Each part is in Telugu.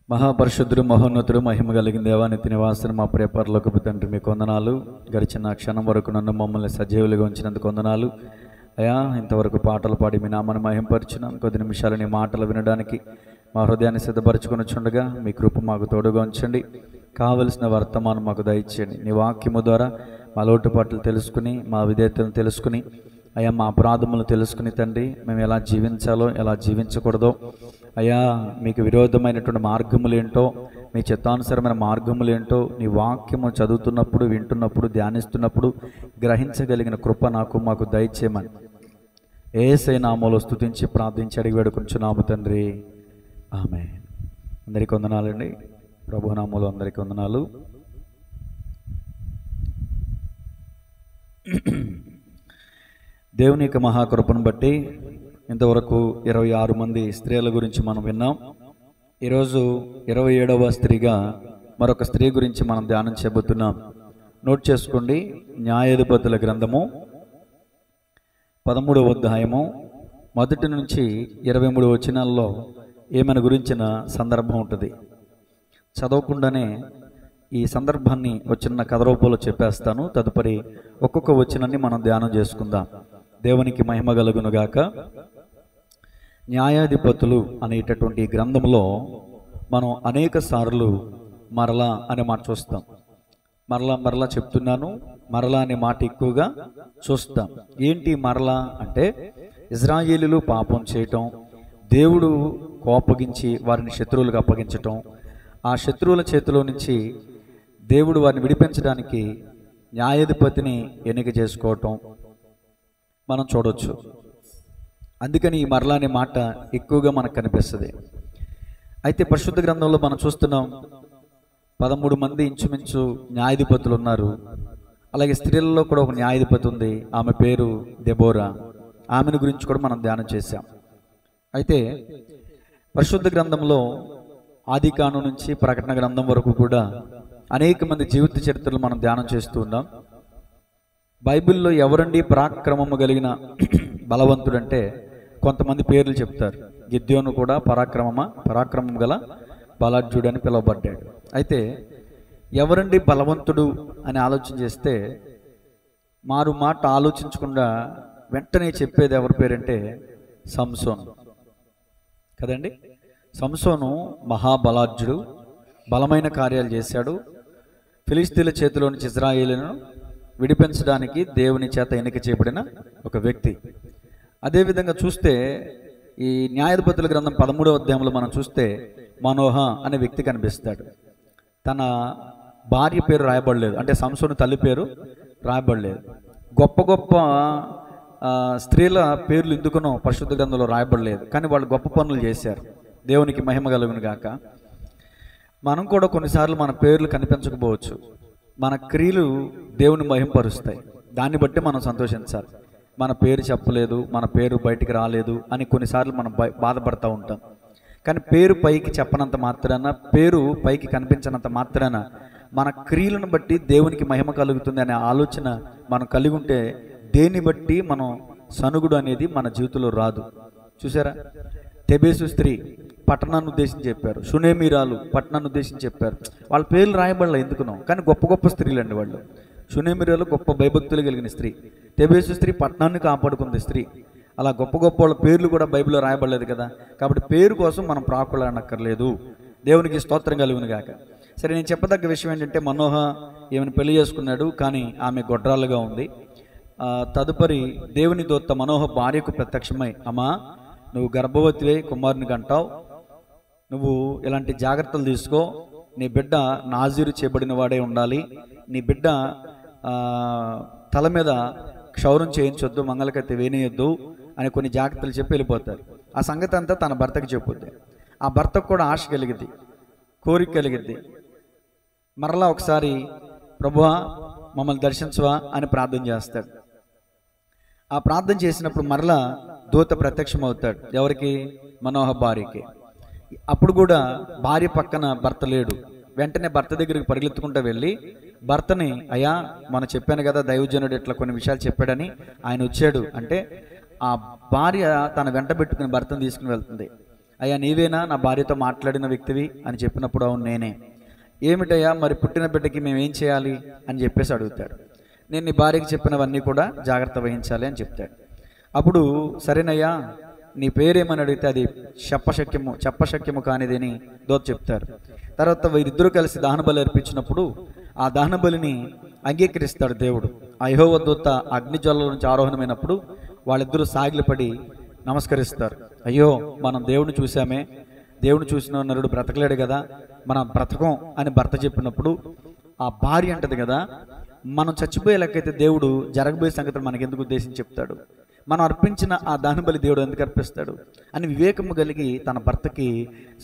మహాపరిశుద్ధుడు మహోన్నతుడు మహిమ కలిగిన దేవానికి నివాసన మా ప్రియ పరలోకపు తండ్రి మీకు వందనాలు. గడిచిన క్షణం వరకు నన్ను మమ్మల్ని సజీవులుగా ఉంచినందుకు వందనాలు అయ్యా. ఇంతవరకు పాటలు పాడి మీ నామను మహింపరిచినాం. కొద్ది నిమిషాలు నీ మాటలు వినడానికి మా హృదయాన్ని సిద్ధపరచుకొని చుండగా మీ కృప మాకు తోడుగా ఉంచండి. కావలసిన వర్తమానం మాకు దయచేయండి. నీ వాక్యము ద్వారా మా లోటుపాట్లు తెలుసుకుని, మా విధేయతలను తెలుసుకుని, అయ్యా మా అపరాధములను తెలుసుకుని తండ్రి మేము ఎలా జీవించాలో ఎలా జీవించకూడదో, అయ్యా మీకు విరోధమైనటువంటి మార్గములు ఏంటో, మీ చిత్తానుసరమైన మార్గములు ఏంటో నీ వాక్యము చదువుతున్నప్పుడు, వింటున్నప్పుడు, ధ్యానిస్తున్నప్పుడు గ్రహించగలిగిన కృప మాకు దయచేయమని యేసయ్య నామములో స్తుతించి ప్రార్థించి అడిగి వేడుకొంచున్నాము తండ్రి, ఆమేన్. అందరికీ వందనాలండి. ప్రభు నామములో అందరికీ వందనాలు. దేవుని యొక్క మహాకృపను బట్టి ఇంతవరకు 26 మంది స్త్రీల గురించి మనం విన్నాం. ఈరోజు 27వ స్త్రీగా మరొక స్త్రీ గురించి మనం ధ్యానం చేయబోతున్నాం. నోట్ చేసుకోండి. న్యాయాధిపతుల గ్రంథము 13వ అధ్యాయము 1 నుంచి 23 వచనాల్లో ఏమని గురించిన సందర్భం ఉంటుంది. చదవకుండానే ఈ సందర్భాన్ని వచ్చిన కథ రూపంలో చెప్పేస్తాను. తదుపరి ఒక్కొక్క వచనాన్ని మనం ధ్యానం చేసుకుందాం. దేవునికి మహిమ కలుగునుగాక. న్యాయాధిపతులు అనేటటువంటి గ్రంథంలో మనం అనేక సార్లు మరలా అనే మాట చూస్తాం. మరలా చెప్తున్నాను, మరలా అనే మాట ఎక్కువగా చూస్తాం. ఏంటి మరలా అంటే, ఇజ్రాయేలీలు పాపం చేయటం, దేవుడు కోపగించి వారిని శత్రువులకు అప్పగించటం, ఆ శత్రువుల చేతిలో నుంచి దేవుడు వారిని విడిపించడానికి న్యాయాధిపతిని ఎన్నిక చేసుకోవటం మనం చూడవచ్చు. అందుకని ఈ మరలా అనే మాట ఎక్కువగా మనకు కనిపిస్తుంది. అయితే పరిశుద్ధ గ్రంథంలో మనం చూస్తున్నాం 13 మంది ఇంచుమించు న్యాయాధిపతులు ఉన్నారు. అలాగే స్త్రీలలో కూడా ఒక న్యాయాధిపతి ఉంది. ఆమె పేరు దెబోరా. ఆమెను గురించి కూడా మనం ధ్యానం చేశాం. అయితే పరిశుద్ధ గ్రంథంలో ఆదికాండం నుంచి ప్రకటన గ్రంథం వరకు కూడా అనేక మంది జీవిత చరిత్రలు మనం ధ్యానం చేస్తూ ఉన్నాం. బైబిల్లో ఎవరండి పరాక్రమము కలిగిన బలవంతుడంటే కొంతమంది పేర్లు చెప్తారు. గిద్యోను కూడా పరాక్రమం గల బలాఢ్యుడు అని పిలువబడ్డాడు. అయితే ఎవరండి బలవంతుడు అని ఆలోచన చేస్తే మారు మాట ఆలోచించకుండా వెంటనే చెప్పేది ఎవరి పేరంటే సంసోను కదండి. సంసోను మహాబలాఢ్యుడు, బలమైన కార్యాలు చేశాడు. ఫిలిస్తీన్ల చేతిలో నుంచి ఇజ్రాయేలును విడిపించడానికి దేవుని చేత ఎన్నిక చేయబడిన ఒక వ్యక్తి. అదేవిధంగా చూస్తే ఈ న్యాయాధిపతుల గ్రంథం 13వ అధ్యాయంలో మనం చూస్తే మనోహ అనే వ్యక్తి కనిపిస్తాడు. తన భార్య పేరు రాయబడలేదు, అంటే సంసోను తల్లి పేరు రాయబడలేదు. గొప్ప గొప్ప స్త్రీల పేర్లు ఎందుకునో పరిశుద్ధ గ్రంథంలో రాయబడలేదు, కానీ వాళ్ళు గొప్ప పనులు చేశారు. దేవునికి మహిమ కలుగును గాక. మనం కూడా కొన్నిసార్లు మన పేర్లు కనిపించకపోవచ్చు, మన క్రియలు దేవుని మహింపరుస్తాయి. దాన్ని బట్టి మనం సంతోషించాలి. మన పేరు చెప్పలేదు, మన పేరు బయటికి రాలేదు అని కొన్నిసార్లు మనం బాధపడతా ఉంటాం. కానీ పేరు పైకి చెప్పనంత మాత్రాన, పేరు పైకి కనిపించినంత మాత్రాన మన క్రియలను బట్టి దేవునికి మహిమ కలుగుతుంది అనే ఆలోచన మనం కలిగి ఉంటే దేన్ని బట్టి మనం సనుగుడు అనేది మన జీవితంలో రాదు. చూసారా, తెబేసు స్త్రీ పట్టణాన్ని ఉద్దేశించి చెప్పారు, షునేమీరాలు పట్టణాన్ని ఉద్దేశించి చెప్పారు. వాళ్ళ పేర్లు రాయబడలే ఎందుకునో, కానీ గొప్ప గొప్ప స్త్రీలు అండి వాళ్ళు. షునేమీరాలు గొప్ప భయభక్తులు కలిగిన స్త్రీ, తెబేసు స్త్రీ పట్టణాన్ని కాపాడుకుంది స్త్రీ. అలా గొప్ప గొప్ప వాళ్ళ పేర్లు కూడా బైబిల్లో రాయబడలేదు కదా. కాబట్టి పేరు కోసం మనం ప్రాకులాడనక్కర్లేదు. దేవునికి స్తోత్రం కలుగును గాక. సరే, నేను చెప్పదగ్గ విషయం ఏంటంటే, మనోహ ఈమెను పెళ్లి చేసుకున్నాడు, కానీ ఆమె గొడ్రాలుగా ఉంది. తదుపరి దేవుని దూత మనోహ భార్యకు ప్రత్యక్షమై, అమ్మా నువ్వు గర్భవతివై కుమారుని కంటావు, నువ్వు ఇలాంటి జాగ్రత్తలు తీసుకో, నీ బిడ్డ నాజీరు చేయబడిన వాడే ఉండాలి, నీ బిడ్డ తల మీద క్షౌరం చేయించొద్దు, మంగళకత్తి వేనేయొద్దు అని కొన్ని జాగ్రత్తలు చెప్పి వెళ్ళిపోతారు. ఆ సంగతి అంతా తన భర్తకి చెప్పుద్ది. ఆ భర్తకు కూడా ఆశ కలిగిద్ది, కోరిక కలిగిద్ది. మరలా ఒకసారి ప్రభువా మమ్మల్ని దర్శించవా అని ప్రార్థన చేస్తాడు. ఆ ప్రార్థన చేసినప్పుడు మరలా దూత ప్రత్యక్షమవుతాడు. ఎవరికి? మనోహ భార్యకి. అప్పుడు కూడా భార్య పక్కన భర్త లేడు. వెంటనే భర్త దగ్గరికి పరిగెత్తుకుంటూ వెళ్ళి భర్తని, అయ్యా మనం చెప్పాను కదా దైవజనుడు ఇట్లా కొన్ని విషయాలు చెప్పాడని, ఆయన వచ్చాడు అంటే ఆ భార్య తన వెంట పెట్టుకుని భర్తను తీసుకుని వెళ్తుంది. అయ్యా నీవేనా నా భార్యతో మాట్లాడిన వ్యక్తివి అని చెప్పినప్పుడు అవును నేనే. ఏమిటయ్యా మరి పుట్టిన బిడ్డకి మేము ఏం చేయాలి అని చెప్పేసి అడుగుతాడు. నేను నీ భార్యకి చెప్పినవన్నీ కూడా జాగ్రత్త వహించాలి అని చెప్తాడు. అప్పుడు సరేనయ్యా నీ పేరేమని అడిగితే అది చెప్పశక్యము కానిది అని దూత చెప్తారు. తర్వాత వీరిద్దరూ కలిసి దహనబలి అర్పించినప్పుడు ఆ దహనబలిని అంగీకరిస్తాడు దేవుడు. ఆ యెహోవా దూత అగ్నిజ్వాలల నుంచి ఆరోహణమైనప్పుడు వాళ్ళిద్దరూ సాగిలపడి నమస్కరిస్తారు. అయ్యో మనం దేవుడిని చూసామే, దేవుడిని చూసిన నరుడు బ్రతకలేడు కదా, మనం బ్రతకం అని భర్త చెప్పినప్పుడు ఆ భార్య అంటది కదా, మనం చచ్చిపోయే లెక్కైతే దేవుడు జరగబోయే సంగతులు మనకెందుకు ఉద్దేశించి చెప్తాడు, మనం అర్పించిన ఆ దహనబలి దేవుడు ఎందుకు అర్పిస్తాడు అని వివేకము కలిగి తన భర్తకి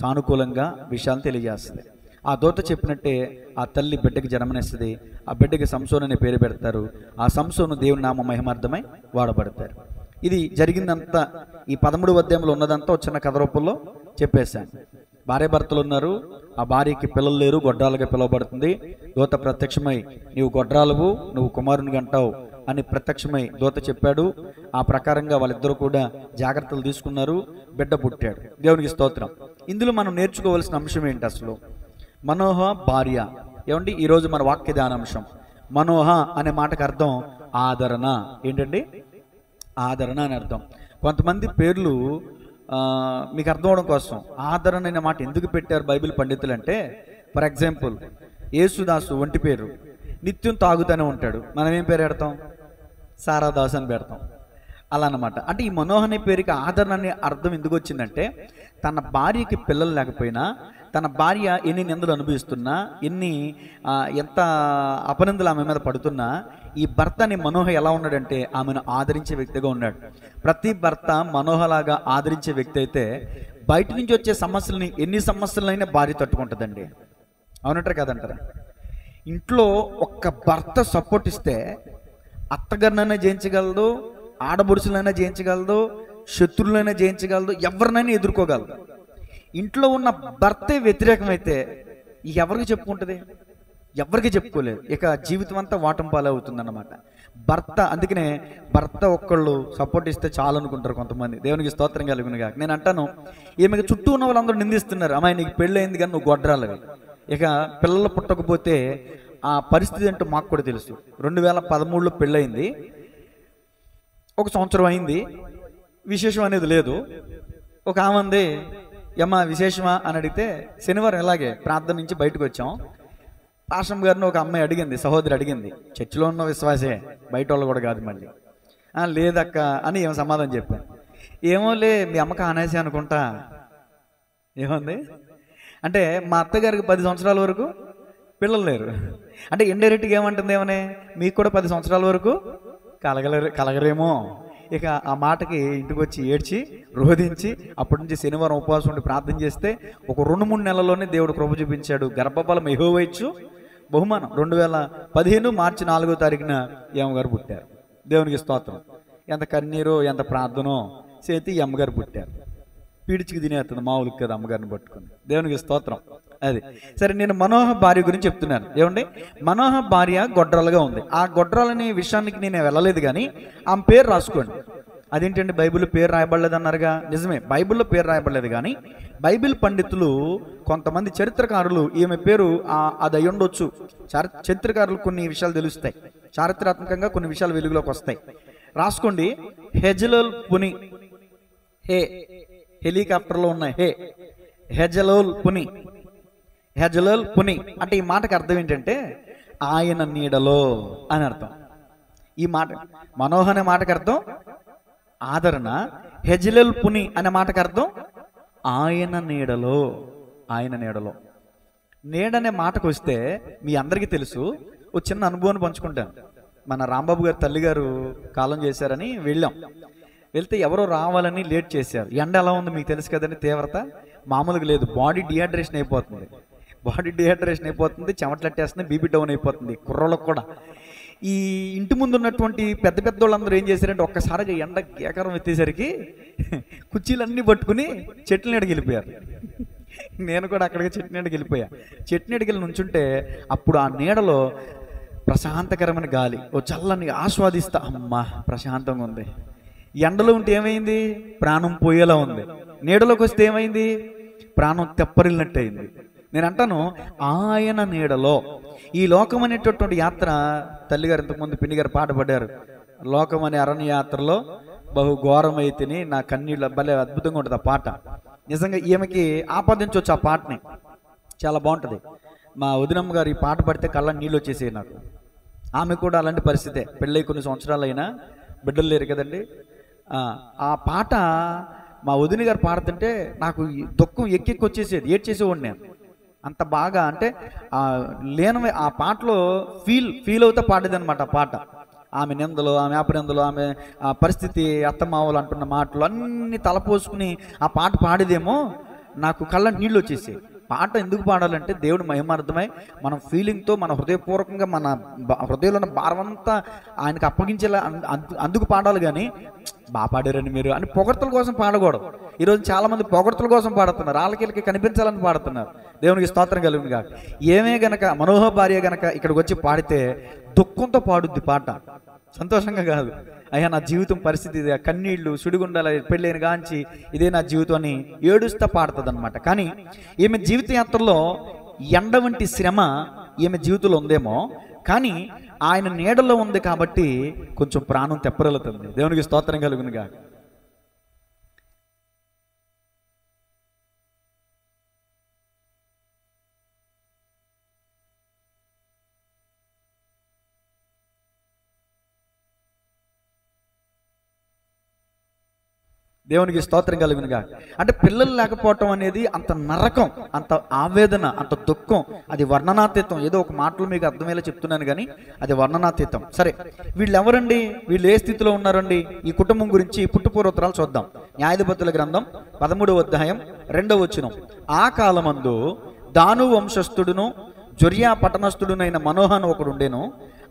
సానుకూలంగా విషయాలు తెలియజేస్తుంది. ఆ దూత చెప్పినట్టే ఆ తల్లి బిడ్డకి జన్మనిస్తుంది. ఆ బిడ్డకి సంసోను అనే పేరు పెడతారు. ఆ సంసోను దేవుని నామ మహిమార్థమై వాడబడతారు. ఇది జరిగిందంతా ఈ 13వ అధ్యాయంలో ఉన్నదంతా ఒక చిన్న కథ రూపంలో చెప్పేశాను. భార్యాభర్తలు ఉన్నారు, ఆ భార్యకి పిల్లలు లేరు, గొడ్రాలుగా పిలువబడుతుంది. దూత ప్రత్యక్షమై నీవు గొడ్రాలవు, నువ్వు కుమారుని అంటావు అని ప్రత్యక్షమై దూత చెప్పాడు. ఆ ప్రకారంగా వాళ్ళిద్దరూ కూడా జాగ్రత్తలు తీసుకున్నారు. బిడ్డ పుట్టాడు. దేవునికి స్తోత్రం. ఇందులో మనం నేర్చుకోవాల్సిన అంశం ఏంటి అసలు? మనోహ భార్య. ఏమండి ఈరోజు మన వాక్య ధ్యానాంశం మనోహ అనే మాటకు అర్థం ఆదరణ. ఏంటండి? ఆదరణ అని అర్థం. కొంతమంది పేర్లు మీకు అర్థం అవడం కోసం ఆదరణ అనే మాట ఎందుకు పెట్టారు బైబిల్ పండితులు అంటే, ఫర్ ఎగ్జాంపుల్ యేసుదాసు ఒంటి పేరు, నిత్యం తాగుతూనే ఉంటాడు, మనం ఏం పేరు పెడతాం? సారాదాసు అని పెడతాం. అలా అన్నమాట. అంటే ఈ మనోహర్ అనే పేరుకి ఆదరణ అనే అర్థం ఎందుకు వచ్చిందంటే, తన భార్యకి పిల్లలు లేకపోయినా, తన భార్య ఎన్ని నిందలు అనుభవిస్తున్నా, ఎంత అపనిందలు ఆమె మీద పడుతున్నా, ఈ భర్త అనే మనోహర్ ఎలా ఉన్నాడంటే ఆమెను ఆదరించే వ్యక్తిగా ఉన్నాడు. ప్రతి భర్త మనోహలాగా ఆదరించే వ్యక్తి అయితే బయట నుంచి వచ్చే సమస్యలని, ఎన్ని సమస్యలైనా భార్య తట్టుకుంటుందండి. అవునంటారు కదంటారా? ఇంట్లో ఒక్క భర్త సపోర్ట్ ఇస్తే అత్తగారినైనా జయించగలదు, ఆడబొడుచులైనా జయించగలదు, శత్రువులైనా జయించగలదు, ఎవరినైనా ఎదుర్కోగలదు. ఇంట్లో ఉన్న భర్తే వ్యతిరేకమైతే ఎవరికి చెప్పుకుంటుంది? ఎవరికి చెప్పుకోలేదు. ఇక జీవితం అంతా వాటం పాలే అవుతుందన్నమాట. భర్త, అందుకనే భర్త ఒక్కళ్ళు సపోర్ట్ ఇస్తే చాలు అనుకుంటారు కొంతమంది. దేవునికి స్తోత్రం కలుగునుగా. నేను అంటాను, ఈమెకి చుట్టూ ఉన్న వాళ్ళందరూ నిందిస్తున్నారు, అమ్మాయి నీకు పెళ్ళయింది కానీ నువ్వు గొడ్రాలవి. ఇక పిల్లలు పుట్టకపోతే ఆ పరిస్థితి ఏంటో మాకు కూడా తెలుసు. 2013లో పెళ్ళయింది, 1 సంవత్సరం అయింది, విశేషం అనేది లేదు. ఒక ఆమె ఉంది, ఏమ్మా విశేషమా అని అడిగితే, శనివారం ఇలాగే ప్రార్థన నుంచి బయటకు వచ్చాం. పాషం గారిని ఒక అమ్మాయి అడిగింది, సహోదరి అడిగింది, చర్చిలో ఉన్న విశ్వాసే, బయట వాళ్ళు కూడా కాదు మళ్ళీ. లేదక్క అని ఏమో సమాధానం చెప్పాను. ఏమోలే మీ అమ్మకి అనేసి అనుకుంటా. ఏముంది అంటే, మా అత్తగారికి 10 సంవత్సరాల వరకు పిల్లలు లేరు. అంటే ఇండైరెక్ట్గా ఏమంటుంది, ఏమనే మీకు కూడా 10 సంవత్సరాల వరకు కలగరేమో. ఇక ఆ మాటకి ఇంటికి వచ్చి ఏడ్చి రోధించి అప్పటి నుంచి శనివారం ఉపవాసం ఉండి ప్రార్థన చేస్తే ఒక 2-3 నెలల్లోనే దేవుడు కృప చూపించాడు. గర్భఫలం యెహోవా ఇచ్చు బహుమానం. 2015 మార్చి 4వ తారీఖున అమ్మగారు పుట్టారు. దేవునికి స్తోత్రం. ఎంత కన్నీరో ఎంత ప్రార్థనో చేతి అమ్మగారు పుట్టారు. పీడిచికి తినేస్తుంది మామూలు కదా అమ్మగారిని పట్టుకుని. దేవునికి స్తోత్రం. అది సరే, నేను మనోహర్ భార్య గురించి చెప్తున్నాను. ఏమండి, మనోహర్ భార్య గొడ్రాలుగా ఉంది. ఆ గొడ్రాలనే విషయానికి నేను వెళ్ళలేదు, కానీ ఆమె పేరు రాసుకోండి. అదేంటండి బైబిల్లో పేరు రాయబడలేదు అన్నారుగా? నిజమే, బైబిల్లో పేరు రాయబడలేదు, కానీ బైబిల్ పండితులు కొంతమంది చరిత్రకారులు ఈమె పేరు అది అయి ఉండొచ్చు. చరిత్రకారులు కొన్ని విషయాలు తెలుస్తాయి, చారిత్రాత్మకంగా కొన్ని విషయాలు వెలుగులోకి వస్తాయి. రాసుకోండి. హెజలోల్ పుని. హెలికాప్టర్లో ఉన్నాయి. హెజలోల్ పుని. హెజలోల్ పుని అంటే ఈ మాటకు అర్థం ఏంటంటే ఆయన నీడలో అని అర్థం. ఈ మాట మనోహర్ అనే మాటకు అర్థం ఆదరణ. హెజలోల్ పుని అనే మాటకు అర్థం ఆయన నీడలో. ఆయన నీడలో. నీడనే మాటకు వస్తే మీ అందరికీ తెలుసు, ఒక చిన్న అనుభవాన్ని పంచుకుంటాను. మన రాంబాబు గారి తల్లిగారు కాలం చేశారని వెళ్ళాం. వెళ్తే ఎవరో రావాలని లేట్ చేశారు. ఎండ ఎలా ఉంది మీకు తెలుసు కదండి, తీవ్రత మామూలుగా లేదు. బాడీ డిహైడ్రేషన్ అయిపోతుంది, చెమటలట్టేస్తుంది, బీపీ డౌన్ అయిపోతుంది కుర్రోళ్ళకు కూడా. ఈ ఇంటి ముందు ఉన్నటువంటి పెద్ద పెద్ద వాళ్ళందరూ ఏం చేశారంటే ఒక్కసారిగా ఎండ కేకరం ఎత్తేసరికి కుర్చీలన్నీ పట్టుకుని చెట్ల నీడకి వెళ్ళిపోయారు. నేను కూడా అక్కడికి చెట్టు నీడకి వెళ్ళిపోయా. చెట్టు నీడకి వెళ్ళి నుంచుంటే అప్పుడు ఆ నీడలో ప్రశాంతకరమైన గాలి, ఓ చల్లని ఆస్వాదిస్తా, అమ్మా ప్రశాంతంగా ఉంది. ఎండలో ఉంటే ఏమైంది? ప్రాణం పోయేలా ఉంది. నీడలోకి వస్తే ఏమైంది? ప్రాణం తెప్పరిల్లినట్టు అయింది. నేను అంటాను, ఆయన నీడలో ఈ లోకం అనేటటువంటి యాత్ర, తల్లిగారు ఇంతకుముందు పిన్నిగారు పాట పడ్డారు, లోకం అనే అరణ్య యాత్రలో బహు ఘోరమైతిని నా కన్నీళ్ళ, భలే అద్భుతంగా ఉంటుంది ఆ పాట. నిజంగా ఈమెకి ఆపాదించవచ్చు ఆ పాటని, చాలా బాగుంటుంది. మా వదినమ్మ గారు ఈ పాట పడితే కళ్ళ నీళ్ళు వచ్చేసాయి నాకు. ఆమె కూడా అలాంటి పరిస్థితే, పెళ్ళై కొన్ని సంవత్సరాలు అయినా బిడ్డలు లేరు కదండి. ఆ పాట మా వదిన గారు పాడుతుంటే నాకు దుఃఖం ఎక్కెక్కి వచ్చేసేది, ఏడ్చేసేవాడిని నేను. అంత బాగా అంటే లేనవే ఆ పాటలో ఫీల్ అవుతా పాడేది అనమాట ఆ పాట. ఆమె నిందలు, ఆమె అపనిందలు, ఆమె ఆ పరిస్థితి, అత్తమావలు అంటున్న మాటలు అన్నీ తలపోసుకుని ఆ పాట పాడేదేమో నాకు కళ్ళ నీళ్ళు వచ్చేసాయి. పాట ఎందుకు పాడాలంటే దేవుడు మహిమార్థమై మనం ఫీలింగ్తో, మన హృదయపూర్వకంగా, మన హృదయంలో ఉన్న భారమంతా ఆయనకు అప్పగించేలా అందుకు పాడాలి. కానీ బాగా పాడారండి మీరు అని పొగడ్తల కోసం పాడకూడదు. ఈరోజు చాలామంది పొగడ్తల కోసం పాడుతున్నారు, వాళ్ళకి కనిపించాలని పాడుతున్నారు. దేవునికి స్తోత్రం కలుగును గాక. ఏమే గనక మనోహ భార్య గనక ఇక్కడికి వచ్చి పాడితే దుఃఖంతో పాడుద్ది పాట, సంతోషంగా కాదు. అయ్యా నా జీవితం పరిస్థితి ఇదే, కన్నీళ్లు సుడిగుండాల, పెళ్ళైన గాంచి ఇదే నా జీవితం అని ఏడుస్తా పాడుతుంది అనమాట. కానీ ఈమె జీవిత యాత్రలో ఎండ వంటి శ్రమ ఈమె జీవితంలో ఉందేమో, కానీ ఆయన నీడలో ఉంది కాబట్టి కొంచెం ప్రాణం తెప్పరలుతుంది. దేవునికి స్తోత్రం కలుగునుగా. దేవునికి స్తోత్రం కలుగునుగా. అంటే పిల్లలు లేకపోవటం అనేది అంత నరకం, అంత ఆవేదన, అంత దుఃఖం, అది వర్ణనాతీతం. ఏదో ఒక మాటలు మీకు అర్థమయ్యేలా చెప్తున్నాను కానీ అది వర్ణనాతీతం. సరే, వీళ్ళు ఎవరండి? వీళ్ళు ఏ స్థితిలో ఉన్నారండి? ఈ కుటుంబం గురించి పుట్టుపూర్వోత్తరాలు చూద్దాం. న్యాయాధిపతుల గ్రంథం 13వ అధ్యాయం 2వ వచనం. ఆ కాలమందు దాను వంశస్థుడును జొర్యా పట్టణస్థుడునైన మనోహను ఒకడు ఉండేను.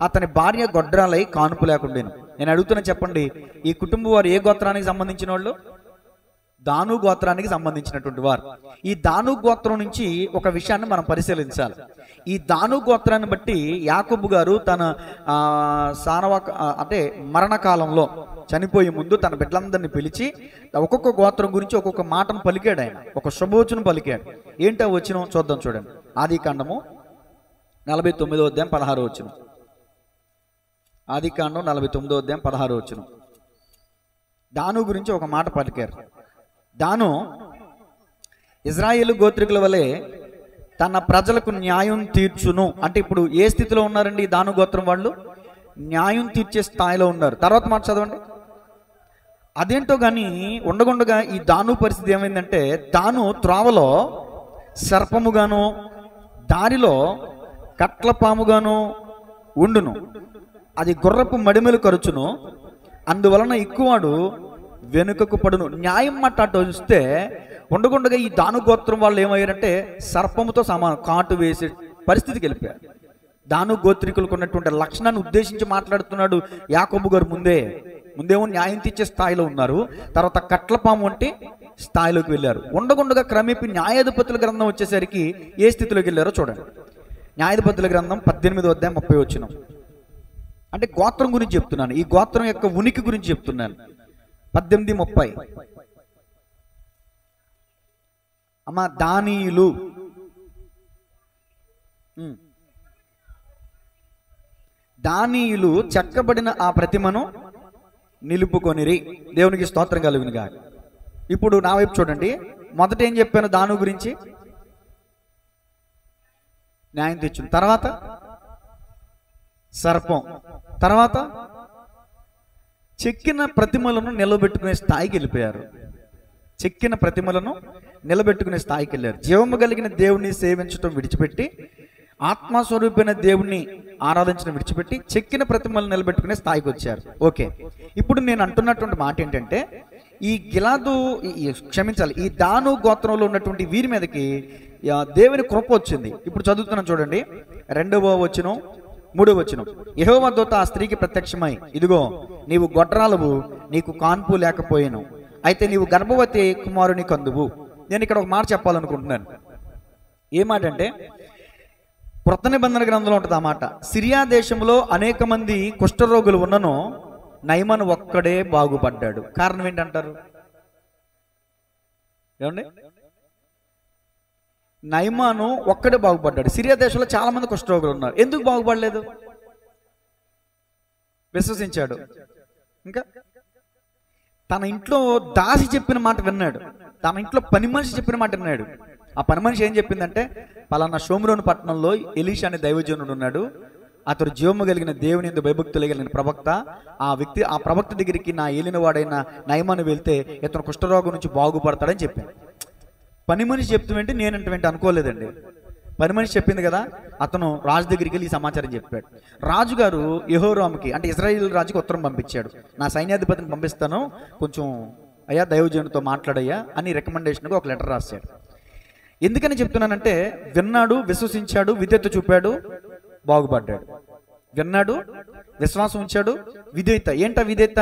అతని భార్య గొడ్రాలై కానుపు లేకుండేను. నేను అడుగుతున్నా, చెప్పండి, ఈ కుటుంబం వారు ఏ గోత్రానికి సంబంధించిన వాళ్ళు? దాను గోత్రానికి సంబంధించినటువంటి వారు. ఈ దాను గోత్రం నుంచి ఒక విషయాన్ని మనం పరిశీలించాలి. ఈ దాను గోత్రాన్ని బట్టి యాకోబు గారు తన అంటే మరణకాలంలో చనిపోయే ముందు తన బిడ్డలందరినీ పిలిచి ఒక్కొక్క గోత్రం గురించి ఒక్కొక్క మాటను పలికాడు. ఆయన ఒక శుభవచనం పలికాడు. ఏంటో వచనం చూద్దాం, చూడండి. ఆదికాండము 49వ అధ్యాయం 16వ వచనం. ఆదికాండం 49వ అధ్యాయం 16వ వచనం. దాను గురించి ఒక మాట పలికారు. దాను ఇజ్రాయేలు గోత్రికుల వలె తన ప్రజలకు న్యాయం తీర్చును. అంటే ఇప్పుడు ఏ స్థితిలో ఉన్నారండి దాను గోత్రం వాళ్ళు? న్యాయం తీర్చే స్థాయిలో ఉన్నారు. తర్వాత మాట చదవండి. అదేంటో కానీ ఉండగుండగా ఈ దాను పరిస్థితి ఏమైందంటే, దాను త్రోవలో సర్పముగాను దారిలో కట్లపాముగాను ఉండును, అది గుర్రపు మడిమెలు కరుచును, అందువలన ఎక్కువాడు వెనుకకు పడును. న్యాయం మాట అటు వస్తే ఉండగుండగా ఈ దాను గోత్రం వాళ్ళు ఏమయ్యారంటే సర్పముతో సమానం, కాటు వేసే పరిస్థితికి వెళ్ళిపోయారు. దాను గోత్రికులకు ఉన్నటువంటి లక్షణాన్ని ఉద్దేశించి మాట్లాడుతున్నాడు యాకోబు గారు. ముందేమో న్యాయం తీర్చే స్థాయిలో ఉన్నారు, తర్వాత కట్లపాము అంటే స్థాయిలోకి వెళ్ళారు. ఉండగుండగా క్రమేపీ న్యాయాధిపతుల గ్రంథం వచ్చేసరికి ఏ స్థితిలోకి వెళ్ళారో చూడండి. న్యాయాధిపతుల గ్రంథం 18వ అధ్యాయం 30వ వచనం. అంటే గోత్రం గురించి చెప్తున్నాను, ఈ గోత్రం యొక్క ఉనికి గురించి చెప్తున్నాను. 18:30. అమ్మ, దానీయులు దానీయులు చెక్కబడిన ఆ ప్రతిమను నిలుపుకొనిరి. దేవునికి స్తోత్రం కలుగునుగా. ఇప్పుడు నా వైపు చూడండి. మొదట ఏం చెప్పాను దాను గురించి? న్యాయం తెచ్చును, తర్వాత సర్పం, తర్వాత చెక్కిన ప్రతిమలను నిలబెట్టుకునే స్థాయికి వెళ్ళిపోయారు. చెక్కిన ప్రతిమలను నిలబెట్టుకునే స్థాయికి వెళ్ళారు. జీవము కలిగిన దేవుణ్ణి సేవించడం విడిచిపెట్టి, ఆత్మస్వరూపైన దేవుణ్ణి ఆరాధించడం విడిచిపెట్టి చెక్కిన ప్రతిమలను నిలబెట్టుకునే స్థాయికి వచ్చారు. ఓకే, ఇప్పుడు నేను అంటున్నటువంటి మాట ఏంటంటే, ఈ గిలాదు క్షమించాలి ఈ దాను గోత్రంలో ఉన్నటువంటి వీరి మీదకి దేవుని కృప వచ్చింది. ఇప్పుడు చదువుతున్నాను చూడండి, 2వ వచనం 3వ వచనం. యెహోవా దూత ఆ స్త్రీకి ప్రత్యక్షమై, ఇదిగో నీవు గొడ్రాలవు, నీకు కాన్పు లేకపోయాను, అయితే నీవు గర్భవతి కుమారుని కందువు. నేను ఇక్కడ ఒక మాట చెప్పాలనుకుంటున్నాను. ఏ మాట అంటే, కృత నిబంధన గ్రంథంలో ఉంటుంది ఆ మాట. సిరియా దేశంలో అనేక మంది కుష్ఠరోగులు ఉన్నను నయమాను ఒక్కడే బాగుపడ్డాడు. కారణం ఏంటంటారు? ఏమండి? నయమాను ఒక్కడే బాగుపడ్డాడు. సిరియా దేశంలో చాలా మంది కుష్ఠరోగులు ఉన్నారు. ఎందుకు బాగుపడలేదు? విశ్వసించాడు. ఇంకా తన ఇంట్లో దాసి చెప్పిన మాట విన్నాడు. తన ఇంట్లో పని మనిషి చెప్పిన మాట విన్నాడు. ఆ పని మనిషి ఏం చెప్పిందంటే, పలానా షోమ్రోను పట్టణంలో ఎలీషా అనే దైవజనుడు ఉన్నాడు, అతడు జీవము కలిగిన దేవుని యందు భయభక్తులు కలిగిన ప్రవక్త. ఆ ప్రవక్త దగ్గరికి నా ఏలిన వాడైన నయమాను వెళ్తే ఇతను కుష్ఠరోగం నుంచి బాగుపడతాడని చెప్పింది. పని మనిషి చెప్తుంటే నేనంటే అనుకోలేదండి. పని మనిషి చెప్పింది కదా, అతను రాజు దగ్గరికి వెళ్ళి ఈ సమాచారం చెప్పాడు. రాజుగారు యెహోరాముకి, అంటే ఇశ్రాయేలు రాజుకి ఉత్తరం పంపించాడు. నా సైన్యాధిపతిని పంపిస్తాను, కొంచెం అయ్యా దైవజనుడితో మాట్లాడయ్యా అని రికమెండేషన్గా ఒక లెటర్ రాశాడు. ఎందుకని చెప్తున్నానంటే, విన్నాడు, విశ్వసించాడు, విధేయత చూపాడు, బాగుపడ్డాడు. విన్నాడు, విశ్వాసం ఉంచాడు, విధేయత. ఏంటా విధేయత?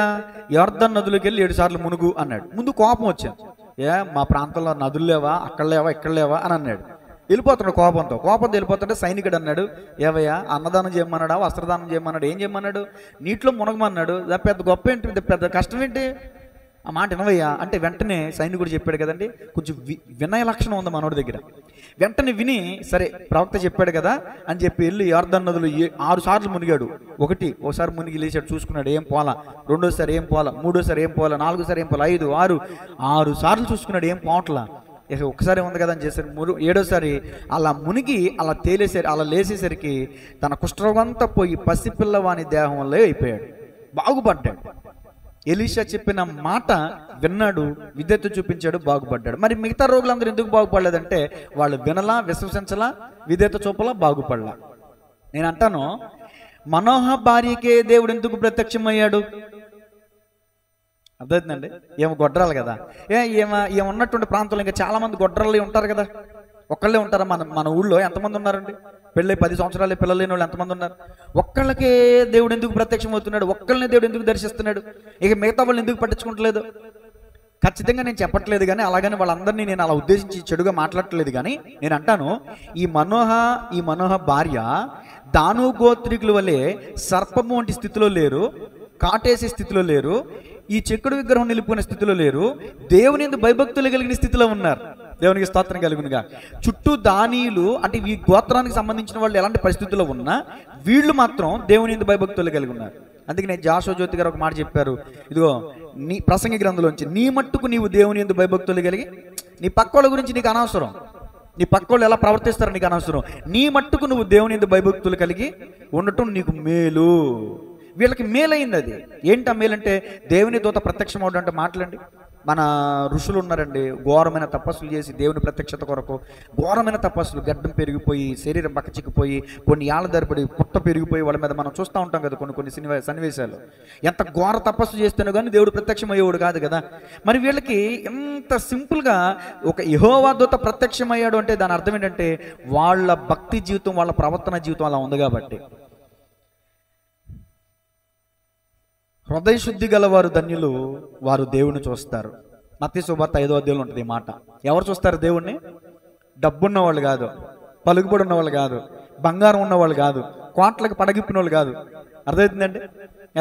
యొర్దాను నదులోకి వెళ్ళి 7 సార్లు మునుగు అన్నాడు. ముందు కోపం వచ్చింది. మా ప్రాంతంలో నదులు లేవా, అక్కడ లేవా, ఇక్కడ లేవా అని అన్నాడు. వెళ్ళిపోతున్నాడు కోపంతో వెళ్ళిపోతుంటే సైనికుడు అన్నాడు, ఏవయ్యా అన్నదానం చేయమన్నాడా, వస్త్రదానం చేయమన్నాడు, ఏం చేయమన్నాడు? నీటిలో మునగమన్నాడు. పెద్ద గొప్ప ఏంటి, పెద్ద కష్టం ఏంటి? ఆ మాట వినవయ్యా అంటే వెంటనే సైనికుడు చెప్పాడు కదండి, కొంచెం వినయ లక్షణం ఉంది మనోడి దగ్గర. వెంటనే విని, సరే ప్రవక్త చెప్పాడు కదా అని చెప్పి వెళ్ళి యొర్దాను నదులు 6 సార్లు మునిగాడు. ఒకసారి మునిగి లేచాడు, చూసుకున్నాడు, ఏం పోలా. రెండోసారి ఏం పోలా, మూడోసారి ఏం పోలా, 4సారి ఏం పోలా, 5, 6 సార్లు చూసుకున్నాడు, ఏం పోవట్లా. ఒకసారి ఉంది కదా అని చేశారు. 7ఓసారి అలా మునిగి అలా లేసేసరికి తన కుష్ఠరోగం అంతా పోయి పసిపిల్లవాని దేహంలో అయిపోయాడు, బాగుపడ్డాడు. ఎలీషా చెప్పిన మాట విన్నాడు, విధేయత చూపించాడు, బాగుపడ్డాడు. మరి మిగతా రోగులందరూ ఎందుకు బాగుపడలేదంటే, వాళ్ళు వినలా, విశ్వసించలా, విధేయత చూపలా, బాగుపడలా. నేను అంటాను, మనోహ భార్యకే దేవుడు ఎందుకు ప్రత్యక్షమయ్యాడు? అర్థమవుతుందండి? ఏమో గొడ్రాలు కదా, ఏమన్నటువంటి ప్రాంతంలో ఇంకా చాలా మంది గొడ్రాలు ఉంటారు కదా. ఒక్కళ్ళే ఉంటారా? మన ఊళ్ళో ఎంతమంది ఉన్నారండి? పెళ్ళి 10 సంవత్సరాలు పిల్లలు లేని వాళ్ళు ఎంతమంది ఉన్నారు? ఒక్కళ్ళకే దేవుడు ఎందుకు ప్రత్యక్షం అవుతున్నాడు? ఒక్కళ్ళనే దేవుడు ఎందుకు దర్శిస్తున్నాడు? ఇక మిగతా వాళ్ళు ఎందుకు పట్టించుకుంటలేదు? ఖచ్చితంగా నేను చెప్పట్లేదు కానీ, అలాగని వాళ్ళందరినీ నేను అలా ఉద్దేశించి చెడుగా మాట్లాడట్లేదు కానీ, నేను అంటాను, ఈ మనోహ భార్య దాను గోత్రికుల వలె సర్పము వంటి స్థితిలో లేరు, కాటేసే స్థితిలో లేరు, ఈ చెక్కుడు విగ్రహం నిలుపుకునే స్థితిలో లేరు, దేవుని యందు భయభక్తులు కలిగిన స్థితిలో ఉన్నారు. దేవునికి స్తోత్రం కలుగునుగా. చుట్టూ దానీయులు, అంటే ఈ గోత్రానికి సంబంధించిన వాళ్ళు ఎలాంటి పరిస్థితుల్లో ఉన్నా వీళ్ళు మాత్రం దేవుని యందు భయభక్తులు కలిగి ఉన్నారు. అందుకే నేను జాషువా జ్యోతి గారు ఒక మాట చెప్పారు, ఇదిగో నీ ప్రసంగి గ్రంథంలోంచి, నీ మట్టుకు నీవు దేవుని యందు భయభక్తులు కలిగి, నీ పక్కోళ్ళ గురించి నీకు అనవసరం, నీ పక్కోళ్ళు ఎలా ప్రవర్తిస్తారో నీకు అనవసరం, నీ మట్టుకు నువ్వు దేవుని యందు భయభక్తులు కలిగి ఉండటం నీకు మేలు. వీళ్ళకి మేలైంది. అది ఏంటి ఆ మేలంటే, దేవుని దూత ప్రత్యక్షం అవడం అంటే మాటలండి. మన ఋషులు ఉన్నారండి, ఘోరమైన తపస్సులు చేసి దేవుని ప్రత్యక్షత కొరకు ఘోరమైన తపస్సులు, గడ్డం పెరిగిపోయి, శరీరం బక్కచిక్కిపోయి, కొన్ని ఏళ్ళ ధరపడి పుట్ట పెరిగిపోయి వాళ్ళ మీద మనం చూస్తూ ఉంటాం కదా కొన్ని సన్నివేశాలు. ఎంత ఘోర తపస్సు చేస్తేనో కానీ దేవుడు ప్రత్యక్షం అయ్యేవాడు కాదు కదా. మరి వీళ్ళకి ఎంత సింపుల్గా ఒక యెహోవా దూత ప్రత్యక్షం అయ్యాడు అంటే దాని అర్థం ఏంటంటే, వాళ్ళ భక్తి జీవితం, వాళ్ళ ప్రవర్తన జీవితం అలా ఉంది కాబట్టి. హృదయ శుద్ధి గలవారు ధన్యులు, వారు దేవుణ్ణి చూస్తారు. మత్తయి సువార్త 5వ అధ్యాయంలో ఉంటుంది ఈ మాట. ఎవరు చూస్తారు దేవుణ్ణి? డబ్బున్న వాళ్ళు కాదు, పలుకుబడి ఉన్నవాళ్ళు కాదు, బంగారం ఉన్నవాళ్ళు కాదు, కోట్లకు పడగిప్పిన వాళ్ళు కాదు. అర్థమవుతుందండి?